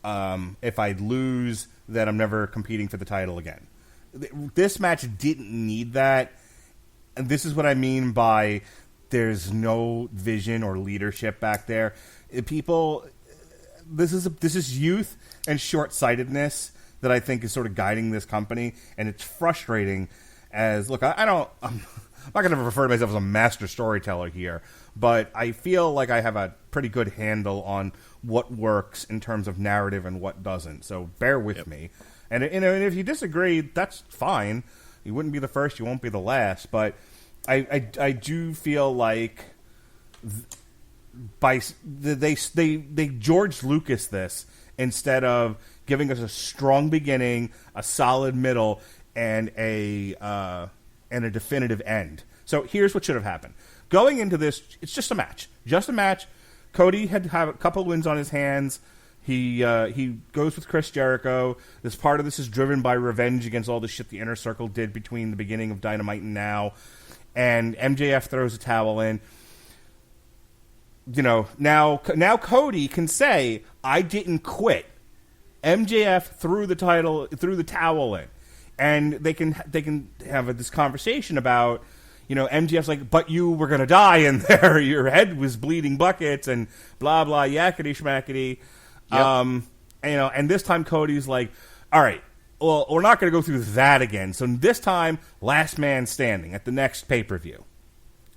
if I lose, that I'm never competing for the title again. This match didn't need that. And this is what I mean by there's no vision or leadership back there. People... This is youth and short-sightedness that I think is sort of guiding this company, and it's frustrating. I'm not going to refer to myself as a master storyteller here, but I feel like I have a pretty good handle on what works in terms of narrative and what doesn't. So bear with me. And if you disagree, that's fine. You wouldn't be the first, you won't be the last. But I do feel like they George Lucas this instead of giving us a strong beginning, a solid middle, and a definitive end. So here's what should have happened. Going into this, it's just a match. Just a match. Cody had a couple wins on his hands. He goes with Chris Jericho. This part of this is driven by revenge against all the shit the Inner Circle did between the beginning of Dynamite and now. And MJF throws a towel in. You know, now Cody can say, I didn't quit. MJF threw the towel in. And they can have this conversation about, you know, MJF's like, but you were going to die in there. Your head was bleeding buckets and blah, blah, yakety schmackety. Yep. And this time Cody's like, all right, well, we're not going to go through that again. So this time, last man standing at the next pay-per-view.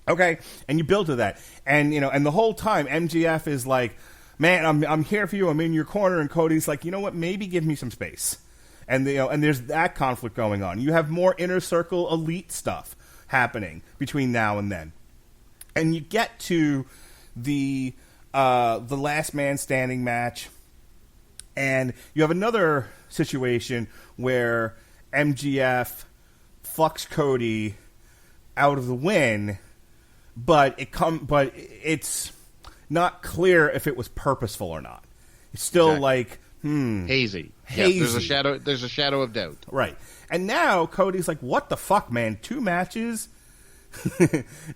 Okay? And you build to that. And, you know, and the whole time MJF is like, man, I'm here for you. I'm in your corner. And Cody's like, you know what? Maybe give me some space. And and there's that conflict going on. You have more Inner Circle elite stuff happening between now and then, and you get to the last man standing match, and you have another situation where MJF fucks Cody out of the win, but it's not clear if it was purposeful or not. It's still like hazy. Hazy. Yeah, there's a shadow of doubt. Right. And now Cody's like, what the fuck, man? 2 matches?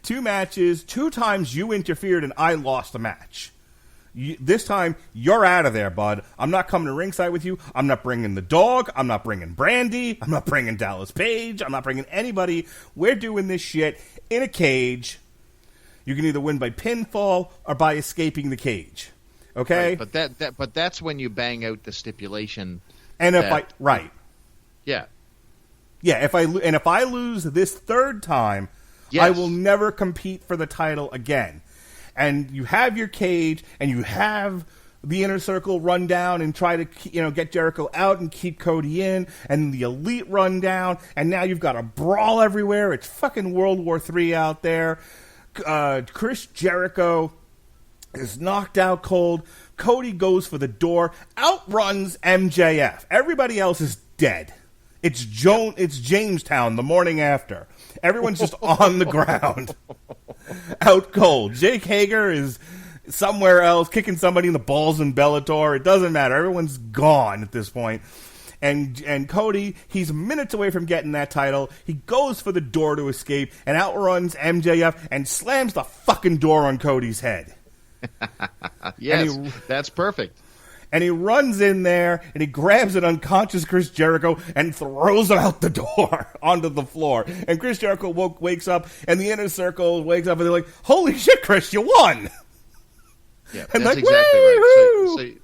2 matches, 2 times you interfered and I lost the match. This time, you're out of there, bud. I'm not coming to ringside with you. I'm not bringing the dog. I'm not bringing Brandy. I'm not bringing Dallas Paige. I'm not bringing anybody. We're doing this shit in a cage. You can either win by pinfall or by escaping the cage. Okay? Right, but that's when you bang out the stipulation. And if I lose this 3rd time, yes, I will never compete for the title again. And you have your cage, and you have the Inner Circle run down and try to, you know, get Jericho out and keep Cody in, and the Elite run down, and now you've got a brawl everywhere. It's fucking World War III out there. Chris Jericho is knocked out cold. Cody goes for the door, outruns MJF. Everybody else is dead. It's Jamestown the morning after. Everyone's just on the ground, out cold. Jake Hager is somewhere else, kicking somebody in the balls in Bellator. It doesn't matter. Everyone's gone at this point. And Cody, he's minutes away from getting that title. He goes for the door to escape and outruns MJF and slams the fucking door on Cody's head. Yes, that's perfect. And he runs in there, and he grabs an unconscious Chris Jericho and throws him out the door onto the floor. And Chris Jericho wakes up, and the Inner Circle wakes up, and they're like, holy shit, Chris, you won! Yeah, and that's like, exactly right.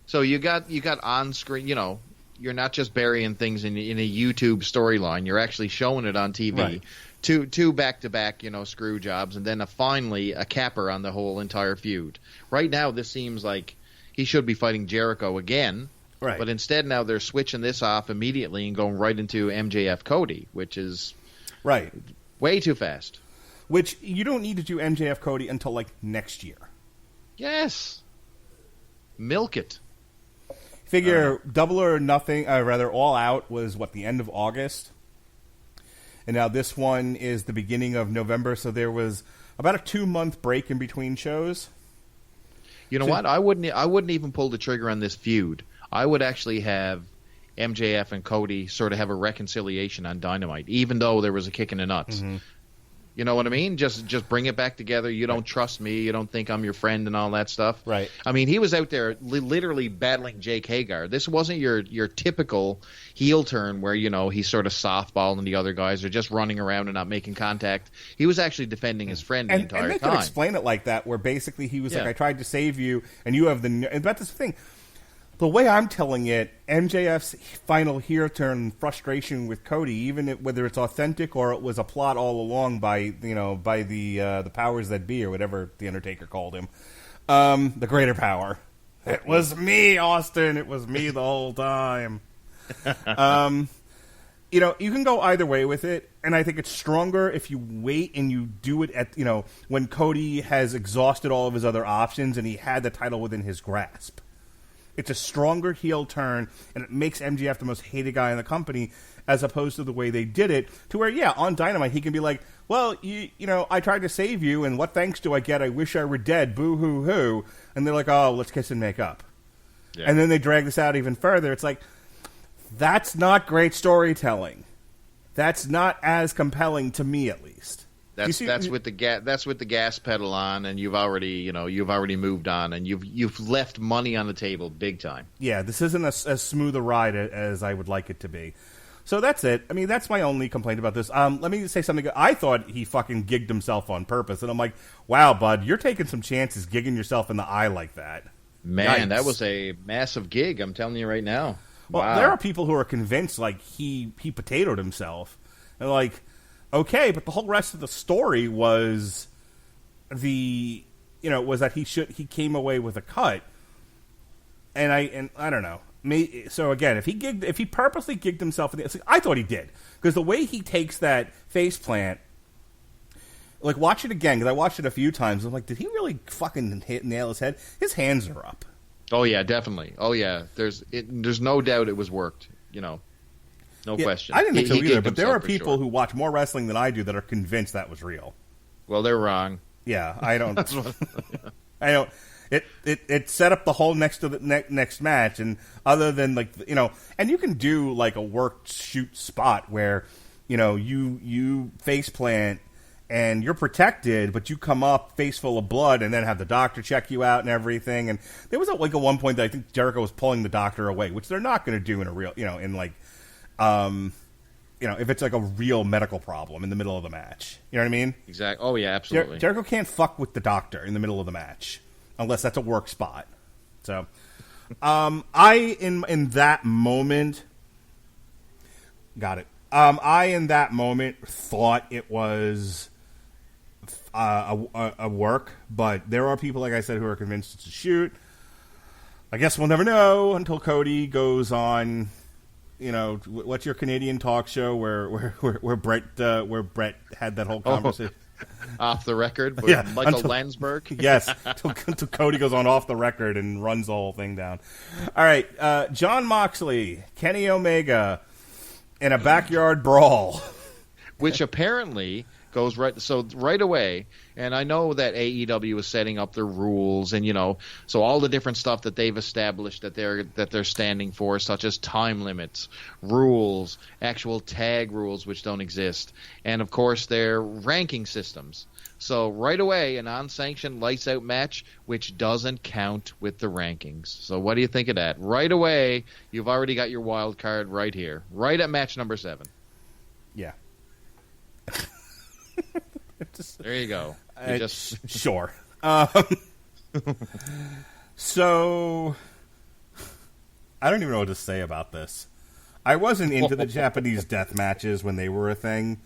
So you got on-screen, you know, you're not just burying things in a YouTube storyline. You're actually showing it on TV. Right. Two back-to-back, you know, screw jobs, and then finally a capper on the whole entire feud. Right now, this seems like he should be fighting Jericho again, right? But instead now they're switching this off immediately and going right into MJF Cody, which is right way too fast. which you don't need to do MJF Cody until like next year. Yes. Milk it. Figure Double or Nothing, rather All Out was the end of August. And now this one is the beginning of November, so there was about a 2-month break in between shows. You know what? I wouldn't even pull the trigger on this feud. I would actually have MJF and Cody sort of have a reconciliation on Dynamite, even though there was a kick in the nuts. Mm-hmm. You know what I mean? Just bring it back together. You don't trust me. You don't think I'm your friend and all that stuff. Right. I mean, he was out there literally battling Jake Hagar. This wasn't your typical heel turn where, he's sort of softballing the other guys or just running around and not making contact. He was actually defending his friend the entire time. And they could explain it like that, where basically he was like, I tried to save you, and you have and that's the thing. The way I'm telling it, MJF's final heel turn frustration with Cody, even whether it's authentic or it was a plot all along by the powers that be or whatever the Undertaker called him, the greater power. It was me, Austin. It was me the whole time. You can go either way with it, and I think it's stronger if you wait and you do it at when Cody has exhausted all of his other options and he had the title within his grasp. It's a stronger heel turn, and it makes MJF the most hated guy in the company, as opposed to the way they did it, to where, on Dynamite, he can be like, well, I tried to save you, and what thanks do I get? I wish I were dead, boo-hoo-hoo. And they're like, oh, let's kiss and make up. Yeah. And then they drag this out even further. It's like, that's not great storytelling. That's not as compelling to me, at least. That's with the gas pedal on, and you've already moved on, and you've left money on the table big time. Yeah, this isn't as smooth a ride as I would like it to be. So that's it. I mean, that's my only complaint about this. Let me say something. I thought he fucking gigged himself on purpose, and I'm like, wow, bud, you're taking some chances gigging yourself in the eye like that. Man, Yikes. That was a massive gig. I'm telling you right now. Well, wow. There are people who are convinced he potatoed himself, and like. Okay, but the whole rest of the story was was that he came away with a cut, and I don't know. So again, if he purposely gigged himself, I thought he did, because the way he takes that face plant, like watch it again, because I watched it a few times. I'm like, did he really fucking nail his head? His hands are up. Oh yeah, definitely. Oh yeah, there's no doubt it was worked. No question. I didn't think so either, but there are people who watch more wrestling than I do that are convinced that was real. Well, they're wrong. Yeah, I don't. I don't. It set up the whole next match, and other than and you can do like a work shoot spot where you face plant and you're protected, but you come up face full of blood, and then have the doctor check you out and everything. And there was at one point that I think Jericho was pulling the doctor away, which they're not going to do in a real if it's like a real medical problem in the middle of the match. You know what I mean? Exactly. Oh, yeah, absolutely. Jericho can't fuck with the doctor in the middle of the match unless that's a work spot. So, I, in that moment, got it. I, in that moment, thought it was a work, but there are people, like I said, who are convinced it's a shoot. I guess we'll never know until Cody goes on... what's your Canadian talk show where Brit had that whole conversation off the record with Michael Landsberg? Yes, until Cody goes on off the record and runs the whole thing down. All right, Jon Moxley, Kenny Omega, in a backyard brawl, which apparently goes right away. And I know that AEW is setting up their rules, and so all the different stuff that they've established that they're standing for, such as time limits, rules, actual tag rules which don't exist, and of course their ranking systems. So right away, an unsanctioned lights out match which doesn't count with the rankings. So what do you think of that? Right away, you've already got your wild card right here, right at match number 7. Yeah. There you go. Sure. So, I don't even know what to say about this. I wasn't into the Japanese death matches when they were a thing,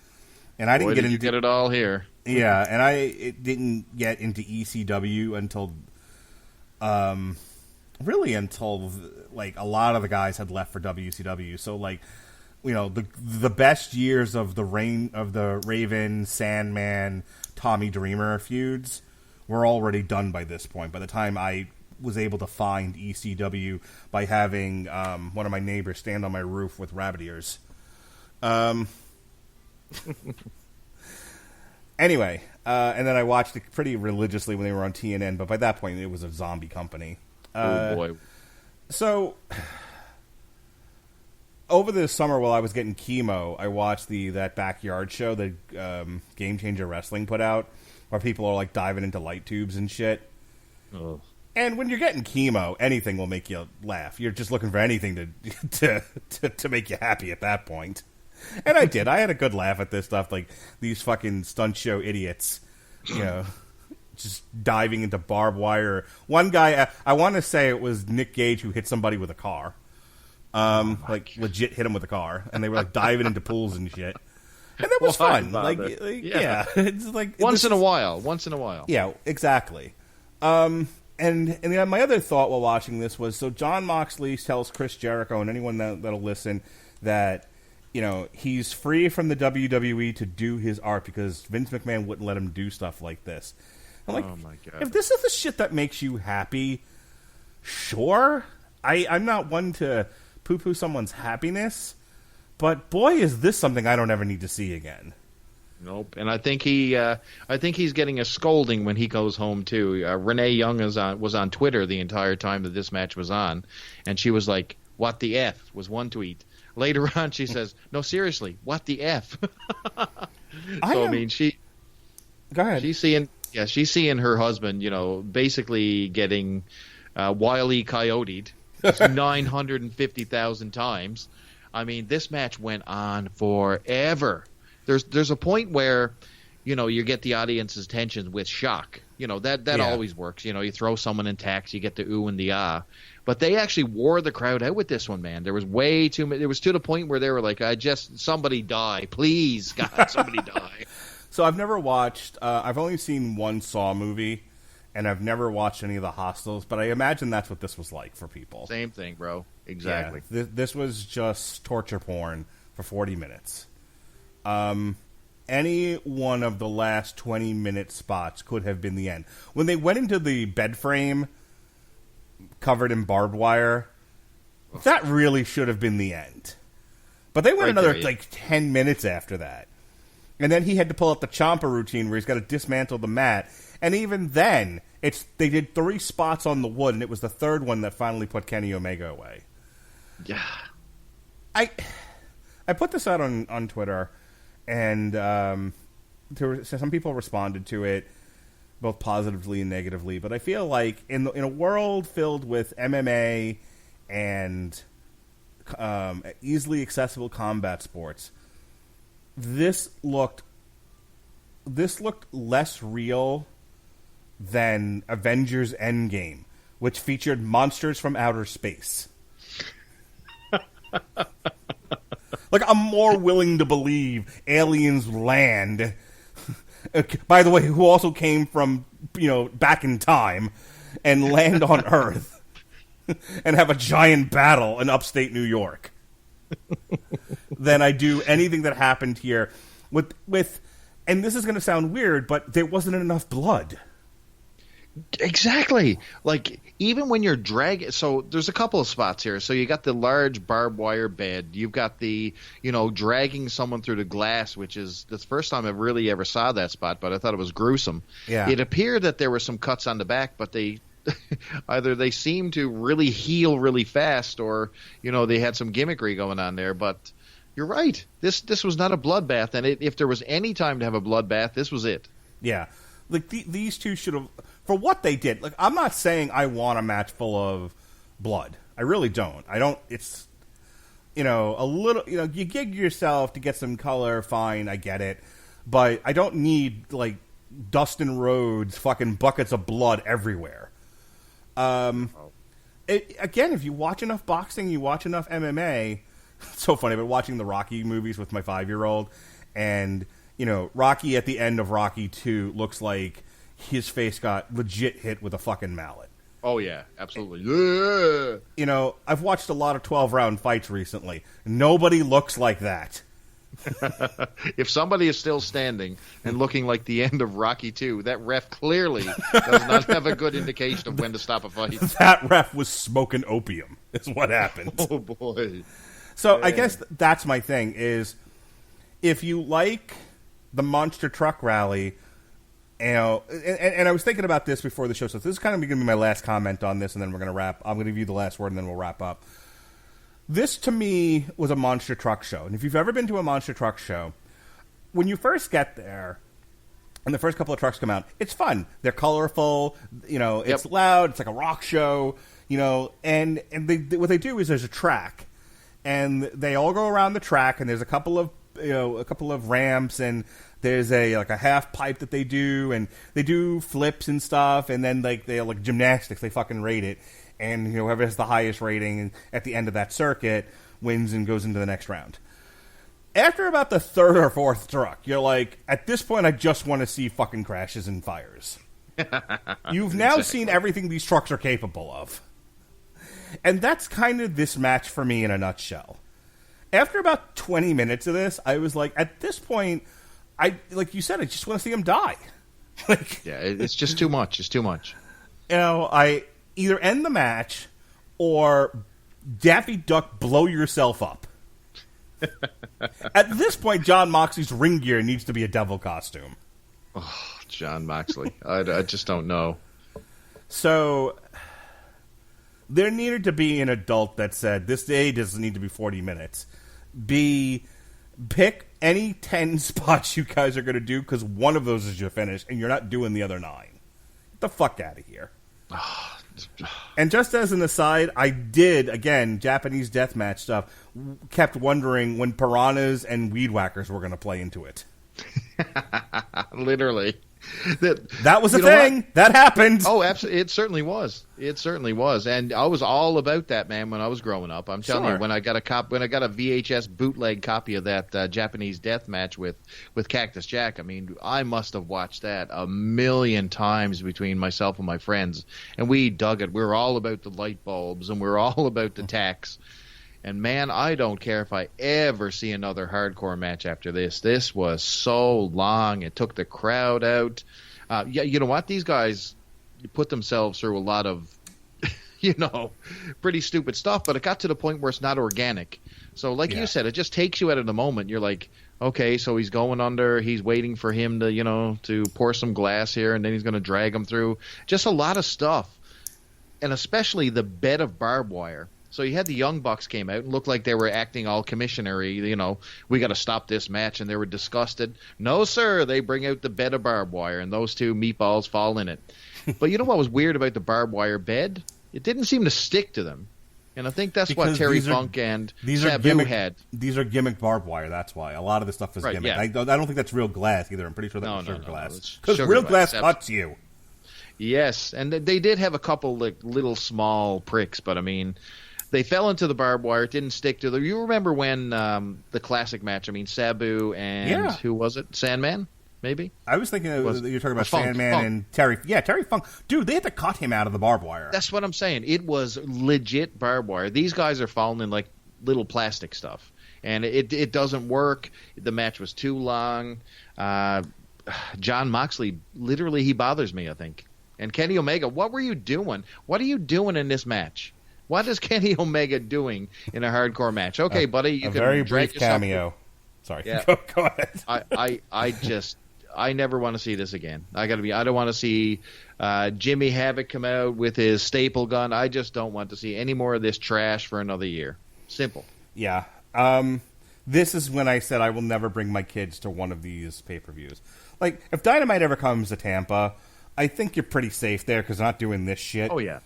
and I didn't get it all here. Yeah, and it didn't get into ECW until like a lot of the guys had left for WCW. So like the best years of the Raven, Sandman, Tommy Dreamer feuds were already done by this point. By the time I was able to find ECW by having one of my neighbors stand on my roof with rabbit ears. Anyway, and then I watched it pretty religiously when they were on TNN, but by that point it was a zombie company. Oh boy. So over the summer while I was getting chemo, I watched that backyard show that Game Changer Wrestling put out, where people are like diving into light tubes and shit. Oh. And when you're getting chemo, anything will make you laugh. You're just looking for anything to make you happy at that point. And I did. I had a good laugh at this stuff, like these fucking stunt show idiots, just diving into barbed wire. One guy, I want to say it was Nick Gage who hit somebody with a car. Legit hit him with a car, and they were like diving into pools and shit. And it was fun. Yeah, it's like once in a while. Yeah, exactly. And my other thought while watching this was, so Jon Moxley tells Chris Jericho and anyone that'll listen that he's free from the WWE to do his art because Vince McMahon wouldn't let him do stuff like this. I'm like, oh my God. If this is the shit that makes you happy, sure. I'm not one to poo-poo someone's happiness, but boy, is this something I don't ever need to see again. Nope, and I think he's getting a scolding when he goes home too. Renee Young was on Twitter the entire time that this match was on, and she was like, "What the f?" was one tweet. Later on, she says, "No, seriously, what the f?" I mean, go ahead. She's seeing her husband, basically getting Wile E. Coyote'd 950,000 times. I mean, this match went on forever. There's a point where, you get the audience's attention with shock. That always works. You throw someone in tax, you get the ooh and the ah. But they actually wore the crowd out with this one, man. There was way too many. It was to the point where they were like, somebody die. Please, God, somebody die. So I've never watched, I've only seen one Saw movie, and I've never watched any of the Hostels, but I imagine that's what this was like for people. Same thing, bro. Exactly. Yeah, this was just torture porn for 40 minutes. Any one of the last 20-minute spots could have been the end. When they went into the bed frame covered in barbed wire, that really should have been the end. But they went another 10 minutes after that. And then he had to pull out the Ciampa routine where he's got to dismantle the mat. And even then, they did 3 spots on the wood, and it was the third one that finally put Kenny Omega away. Yeah. I put this out on Twitter, and some people responded to it, both positively and negatively. But I feel like in a world filled with MMA and easily accessible combat sports, this looked less real than Avengers Endgame, which featured monsters from outer space. Like, I'm more willing to believe aliens land. By the way, who also came from, back in time, and land on Earth and have a giant battle in upstate New York than I do anything that happened here with and this is going to sound weird, but there wasn't enough blood. Exactly. Like, even when you're dragging, so there's a couple of spots here. So you got the large barbed wire bed. You've got the, dragging someone through the glass, which is the first time I really ever saw that spot, but I thought it was gruesome. Yeah. It appeared that there were some cuts on the back, but they either they seemed to really heal really fast, or, they had some gimmickry going on there. But you're right. This was not a bloodbath, and if there was any time to have a bloodbath, this was it. Yeah. Like, these two should have, for what they did, like, I'm not saying I want a match full of blood. I really don't. I don't, it's, a little, you gig yourself to get some color, fine, I get it. But I don't need, like, Dustin Rhodes fucking buckets of blood everywhere. Again, if you watch enough boxing, you watch enough MMA, it's so funny, but watching the Rocky movies with my 5-year-old, and Rocky at the end of Rocky 2 looks like his face got legit hit with a fucking mallet. Oh, yeah, absolutely. Yeah. You know, I've watched a lot of 12-round fights recently. Nobody looks like that. If somebody is still standing and looking like the end of Rocky II, that ref clearly does not have a good indication of when to stop a fight. That ref was smoking opium, is what happened. Oh, boy. So I guess that's my thing, is if you like the monster truck rally, you know, and I was thinking about this before the show, so this is kind of going to be my last comment on this, and then we're going to wrap. I'm going to give you the last word, and then we'll wrap up. This, to me, was a monster truck show. And if you've ever been to a monster truck show, when you first get there and the first couple of trucks come out, it's fun. They're colorful. You know, it's loud. It's like a rock show. You know, and what they do is there's a track. And they all go around the track, and there's a couple of ramps, and there's a half pipe that they do, and they do flips and stuff, and then they like gymnastics. They fucking rate it. And whoever has the highest rating at the end of that circuit wins and goes into the next round. After about the third or fourth truck, you're like, at this point, I just want to see fucking crashes and fires. You've now seen everything these trucks are capable of. And that's kind of this match for me in a nutshell. After about 20 minutes of this, I was like, at this point, like you said, I just want to see him die. Yeah, it's just too much. It's too much. You know, I either end the match or Daffy Duck blow yourself up. At this point, John Moxley's ring gear needs to be a devil costume. Oh, John Moxley. I just don't know. So there needed to be an adult that said, this day doesn't need to be 40 minutes. B, pick any 10 spots you guys are going to do, because one of those is your finish, and you're not doing the other 9. Get the fuck out of here. And just as an aside, I did, again, Japanese deathmatch stuff, kept wondering when piranhas and weed whackers were going to play into it. Literally. That was a thing. That happened. Oh, absolutely. It certainly was. It certainly was. And I was all about that, man, when I was growing up. I'm telling you, when I got a VHS bootleg copy of that Japanese death match with Cactus Jack, I mean, I must have watched that a million times between myself and my friends. And we dug it. We were all about the light bulbs, and we were all about the tacks. And, man, I don't care if I ever see another hardcore match after this. This was so long. It took the crowd out. Yeah, you know what? These guys put themselves through a lot of, pretty stupid stuff. But it got to the point where it's not organic. So, like you said, it just takes you out of the moment. You're like, okay, so he's going under. He's waiting for him to, to pour some glass here, and then he's going to drag him through. Just a lot of stuff. And especially the bed of barbed wire. So you had the Young Bucks came out and looked like they were acting all commissionary, we got to stop this match, and they were disgusted. No, sir, they bring out the bed of barbed wire, and those two meatballs fall in it. But you know what was weird about the barbed wire bed? It didn't seem to stick to them. And I think that's because what Terry Funk and Sabu had. These are gimmick barbed wire, that's why. A lot of the stuff is gimmick. Yeah. I don't think that's real glass either. I'm pretty sure that's sugar No, glass. Because real glass cuts you. Yes, and they did have a couple little small pricks, but I mean, they fell into the barbed wire. It didn't stick to them. You remember when the classic match? I mean, Sabu and who was it? Sandman, maybe. I was thinking you were talking about Sandman and Terry. Yeah, Terry Funk. Dude, they had to cut him out of the barbed wire. That's what I'm saying. It was legit barbed wire. These guys are falling in like little plastic stuff, and it doesn't work. The match was too long. John Moxley, literally, he bothers me, I think. And Kenny Omega, what were you doing? What are you doing in this match? What is Kenny Omega doing in a hardcore match? Okay, buddy, you can very brief cameo. Sorry, yeah. Go ahead. I never want to see this again. I don't want to see Jimmy Havoc come out with his staple gun. I just don't want to see any more of this trash for another year. Simple. Yeah. This is when I said I will never bring my kids to one of these pay-per-views. Like, if Dynamite ever comes to Tampa, I think you're pretty safe there because they're not doing this shit. Oh, yeah.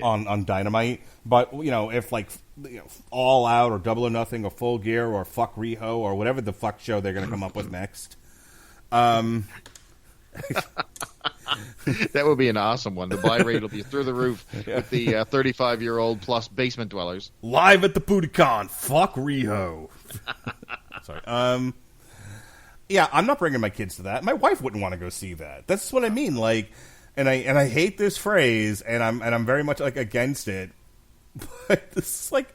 On Dynamite. But, if, All Out or Double or Nothing or Full Gear or Fuck Riho or whatever the fuck show they're going to come up with next. That would be an awesome one. The buy rate will be through the roof with the 35-year-old plus basement dwellers. Live at the Budokan. Fuck Riho. Sorry. Yeah, I'm not bringing my kids to that. My wife wouldn't want to go see that. That's what I mean. Like, and I hate this phrase, and I'm very much like against it. But this is like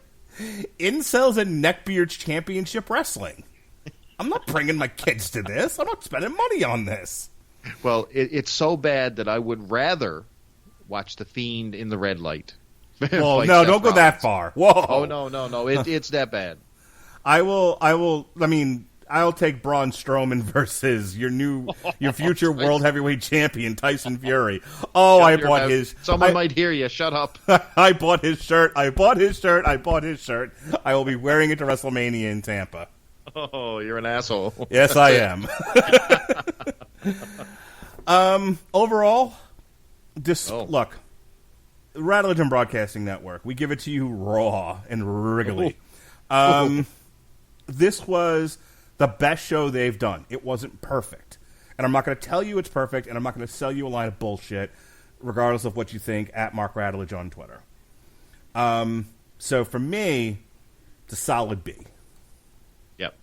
incels and neckbeards championship wrestling. I'm not bringing my kids to this. I'm not spending money on this. Well, it's so bad that I would rather watch The Fiend in the red light. Well, no, don't go that far. Whoa. Oh, no. It's that bad. I'll take Braun Strowman versus your future world heavyweight champion, Tyson Fury. Oh, I bought his... Someone might hear you. Shut up. I bought his shirt. I bought his shirt. I will be wearing it to WrestleMania in Tampa. Oh, you're an asshole. Yes, I am. Overall, look, Radulich and Broadcasting Network, we give it to you raw and wriggly. This was the best show they've done. It wasn't perfect. And I'm not going to tell you it's perfect, and I'm not going to sell you a line of bullshit, regardless of what you think, at Mark Radulich on Twitter. So for me, it's a solid B. Yep.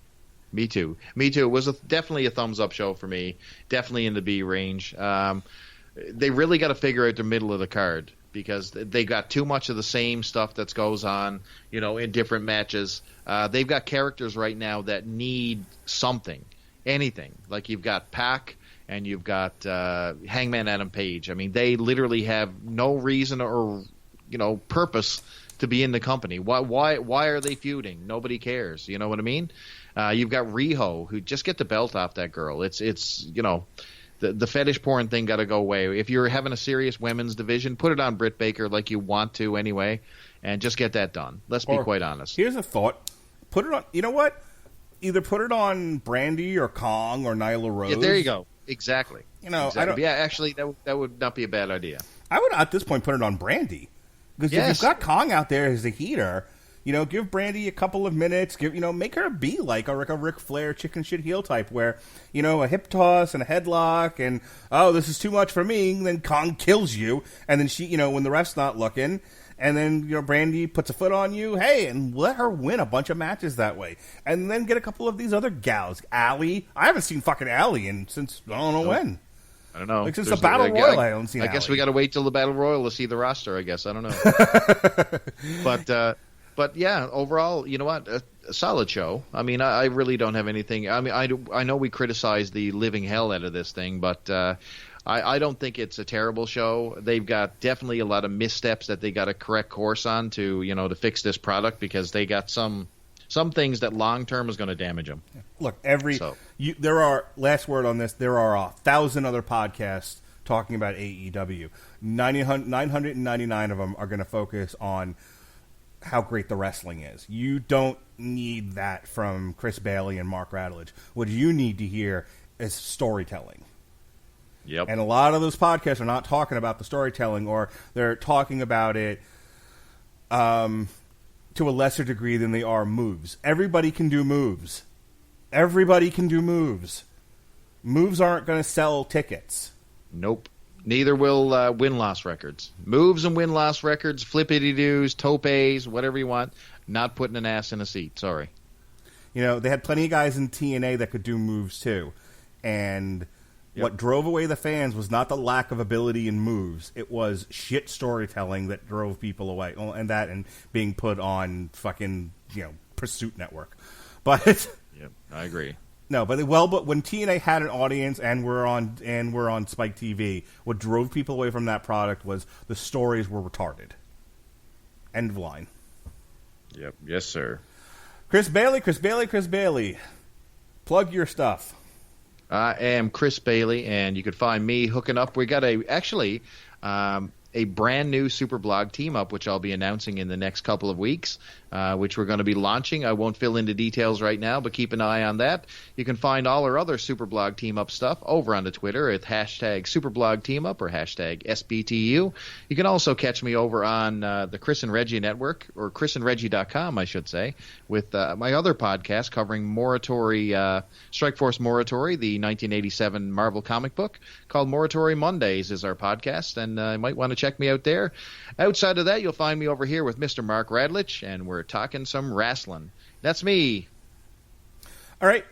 Me too. It was definitely a thumbs-up show for me. Definitely in the B range. They really got to figure out the middle of the card, because they got too much of the same stuff that goes on, in different matches. They've got characters right now that need something, anything. Like you've got Pac and you've got Hangman Adam Page. I mean, they literally have no reason or purpose to be in the company. Why are they feuding? Nobody cares. You know what I mean? You've got Riho, who just get the belt off that girl. It's The fetish porn thing got to go away. If you're having a serious women's division, put it on Britt Baker like you want to anyway, and just get that done. Let's be quite honest. Here's a thought. Put it on, you know what? Either put it on Brandy or Kong or Nyla Rose. Yeah, there you go. Exactly. Exactly. I don't, yeah, actually, that would not be a bad idea. I would, at this point, put it on Brandy. Because if you've got Kong out there as a heater, give Brandy a couple of minutes. Make her be like a Ric Flair chicken shit heel type, where a hip toss and a headlock, and this is too much for me. Then Kong kills you, and then she, when the ref's not looking, and then Brandy puts a foot on you. Hey, and let her win a bunch of matches that way, and then get a couple of these other gals. Allie, I haven't seen fucking Allie since I don't know when. I don't know. Like since the Battle Royal, I don't see. I guess we got to wait till the Battle Royal to see the roster. I guess I don't know, But yeah, overall, you know what? A solid show. I mean, I really don't have anything. I mean, I know we criticize the living hell out of this thing, but I don't think it's a terrible show. They've got definitely a lot of missteps that they got to correct course on to fix this product, because they got some things that long term is going to damage them. Look, there are, last word on this, there are 1,000 other podcasts talking about AEW. 999 of them are going to focus on how great the wrestling is. You don't need that from Chris Bailey and Mark Radulich. What you need to hear is storytelling. Yep. And a lot of those podcasts are not talking about the storytelling, or they're talking about it to a lesser degree than they are moves. Everybody can do moves. Moves aren't going to sell tickets. Nope. Neither will win-loss records. Moves and win-loss records, flippity-doos, topes, whatever you want. Not putting an ass in a seat. Sorry. They had plenty of guys in TNA that could do moves too. And what drove away the fans was not the lack of ability in moves. It was shit storytelling that drove people away. And being put on fucking, Pursuit Network. But yep, I agree. No, but when TNA had an audience and we're on Spike TV, what drove people away from that product was the stories were retarded. End of line. Yep. Yes, sir. Chris Bailey. Plug your stuff. I am Chris Bailey, and you could find me hooking up. We got a brand new Superblog team up, which I'll be announcing in the next couple of weeks, which we're going to be launching. I won't fill into details right now, but keep an eye on that. You can find all our other Superblog team up stuff over on the Twitter at hashtag Superblog Team Up or hashtag SBTU. You can also catch me over on the Chris and Reggie Network, or chrisandreggie.com, I should say, with my other podcast covering Strikeforce Moratory, the 1987 Marvel comic book, called Moratory Mondays is our podcast, and you might want to check me out there. Outside of that, you'll find me over here with Mr. Mark Radulich, and we're talking some wrestling. That's me. All right.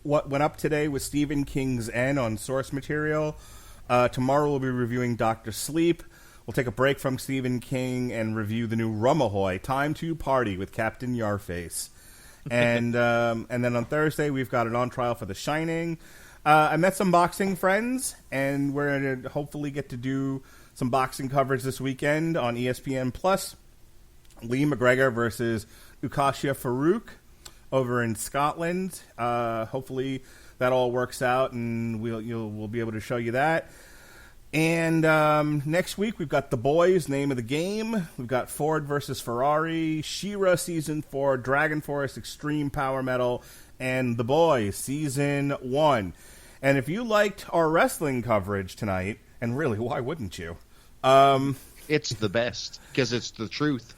What went up today was Stephen King's N on source material. Tomorrow we'll be reviewing Dr. Sleep. We'll take a break from Stephen King and review the new Rumahoy, Time to Party with Captain Yarface. And then on Thursday, we've got an on trial for The Shining. I met some boxing friends, and we're going to hopefully get to do some boxing coverage this weekend on ESPN+. Lee McGregor versus Ukasha Farouk over in Scotland. Hopefully that all works out, and we'll be able to show you that. And next week, we've got The Boys, Name of the Game. We've got Ford versus Ferrari, She-Ra Season 4, Dragon Force Extreme Power Metal, and The Boys Season 1. And if you liked our wrestling coverage tonight, and really, why wouldn't you? It's the best, because it's the truth.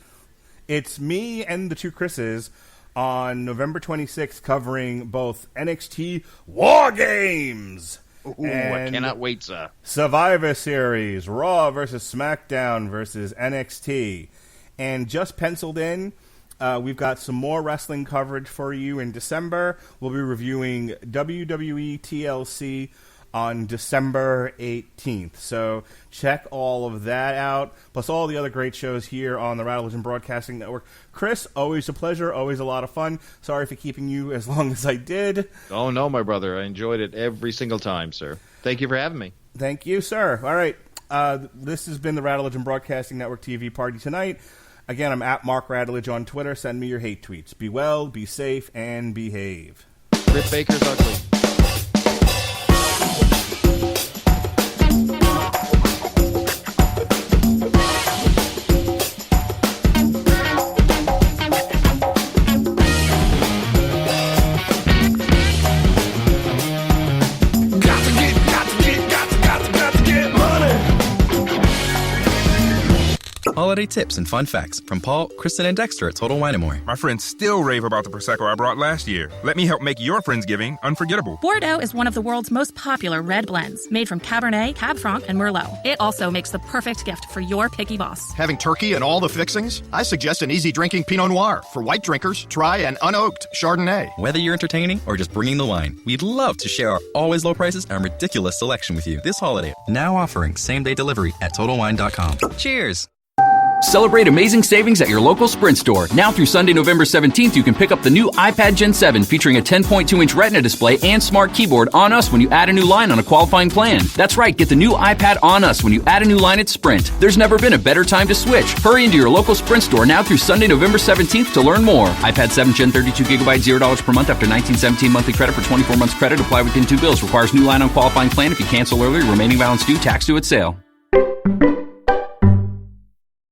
It's me and the two Chris's on November 26th covering both NXT War Games. Ooh, I cannot wait, sir. Survivor Series, Raw versus SmackDown versus NXT. And just penciled in, we've got some more wrestling coverage for you in December. We'll be reviewing WWE TLC on December 18th. So check all of that out, plus all the other great shows here on the Radulich Broadcasting Network. Chris, always a pleasure, always a lot of fun. Sorry for keeping you as long as I did. Oh, no, my brother. I enjoyed it every single time, sir. Thank you for having me. Thank you, sir. All right. This has been the Radulich Broadcasting Network TV party tonight. Again, I'm at Mark Radulich on Twitter. Send me your hate tweets. Be well, be safe, and behave. Britt Baker's ugly. Holiday tips and fun facts from Paul, Kristen, and Dexter at Total Wine & More. My friends still rave about the Prosecco I brought last year. Let me help make your Friendsgiving unforgettable. Bordeaux is one of the world's most popular red blends, made from Cabernet, Cab Franc, and Merlot. It also makes the perfect gift for your picky boss. Having turkey and all the fixings? I suggest an easy-drinking Pinot Noir. For white drinkers, try an unoaked Chardonnay. Whether you're entertaining or just bringing the wine, we'd love to share our always low prices and ridiculous selection with you this holiday. Now offering same-day delivery at TotalWine.com. Cheers! Celebrate amazing savings at your local Sprint store. Now through Sunday, November 17th, you can pick up the new iPad Gen 7 featuring a 10.2-inch Retina display and smart keyboard on us when you add a new line on a qualifying plan. That's right, get the new iPad on us when you add a new line at Sprint. There's never been a better time to switch. Hurry into your local Sprint store now through Sunday, November 17th to learn more. iPad 7 Gen 32GB, $0 per month after $19.17 monthly credit for 24 months credit. Apply within 2 bills. Requires new line on qualifying plan. If you cancel early, remaining balance due, tax due at sale.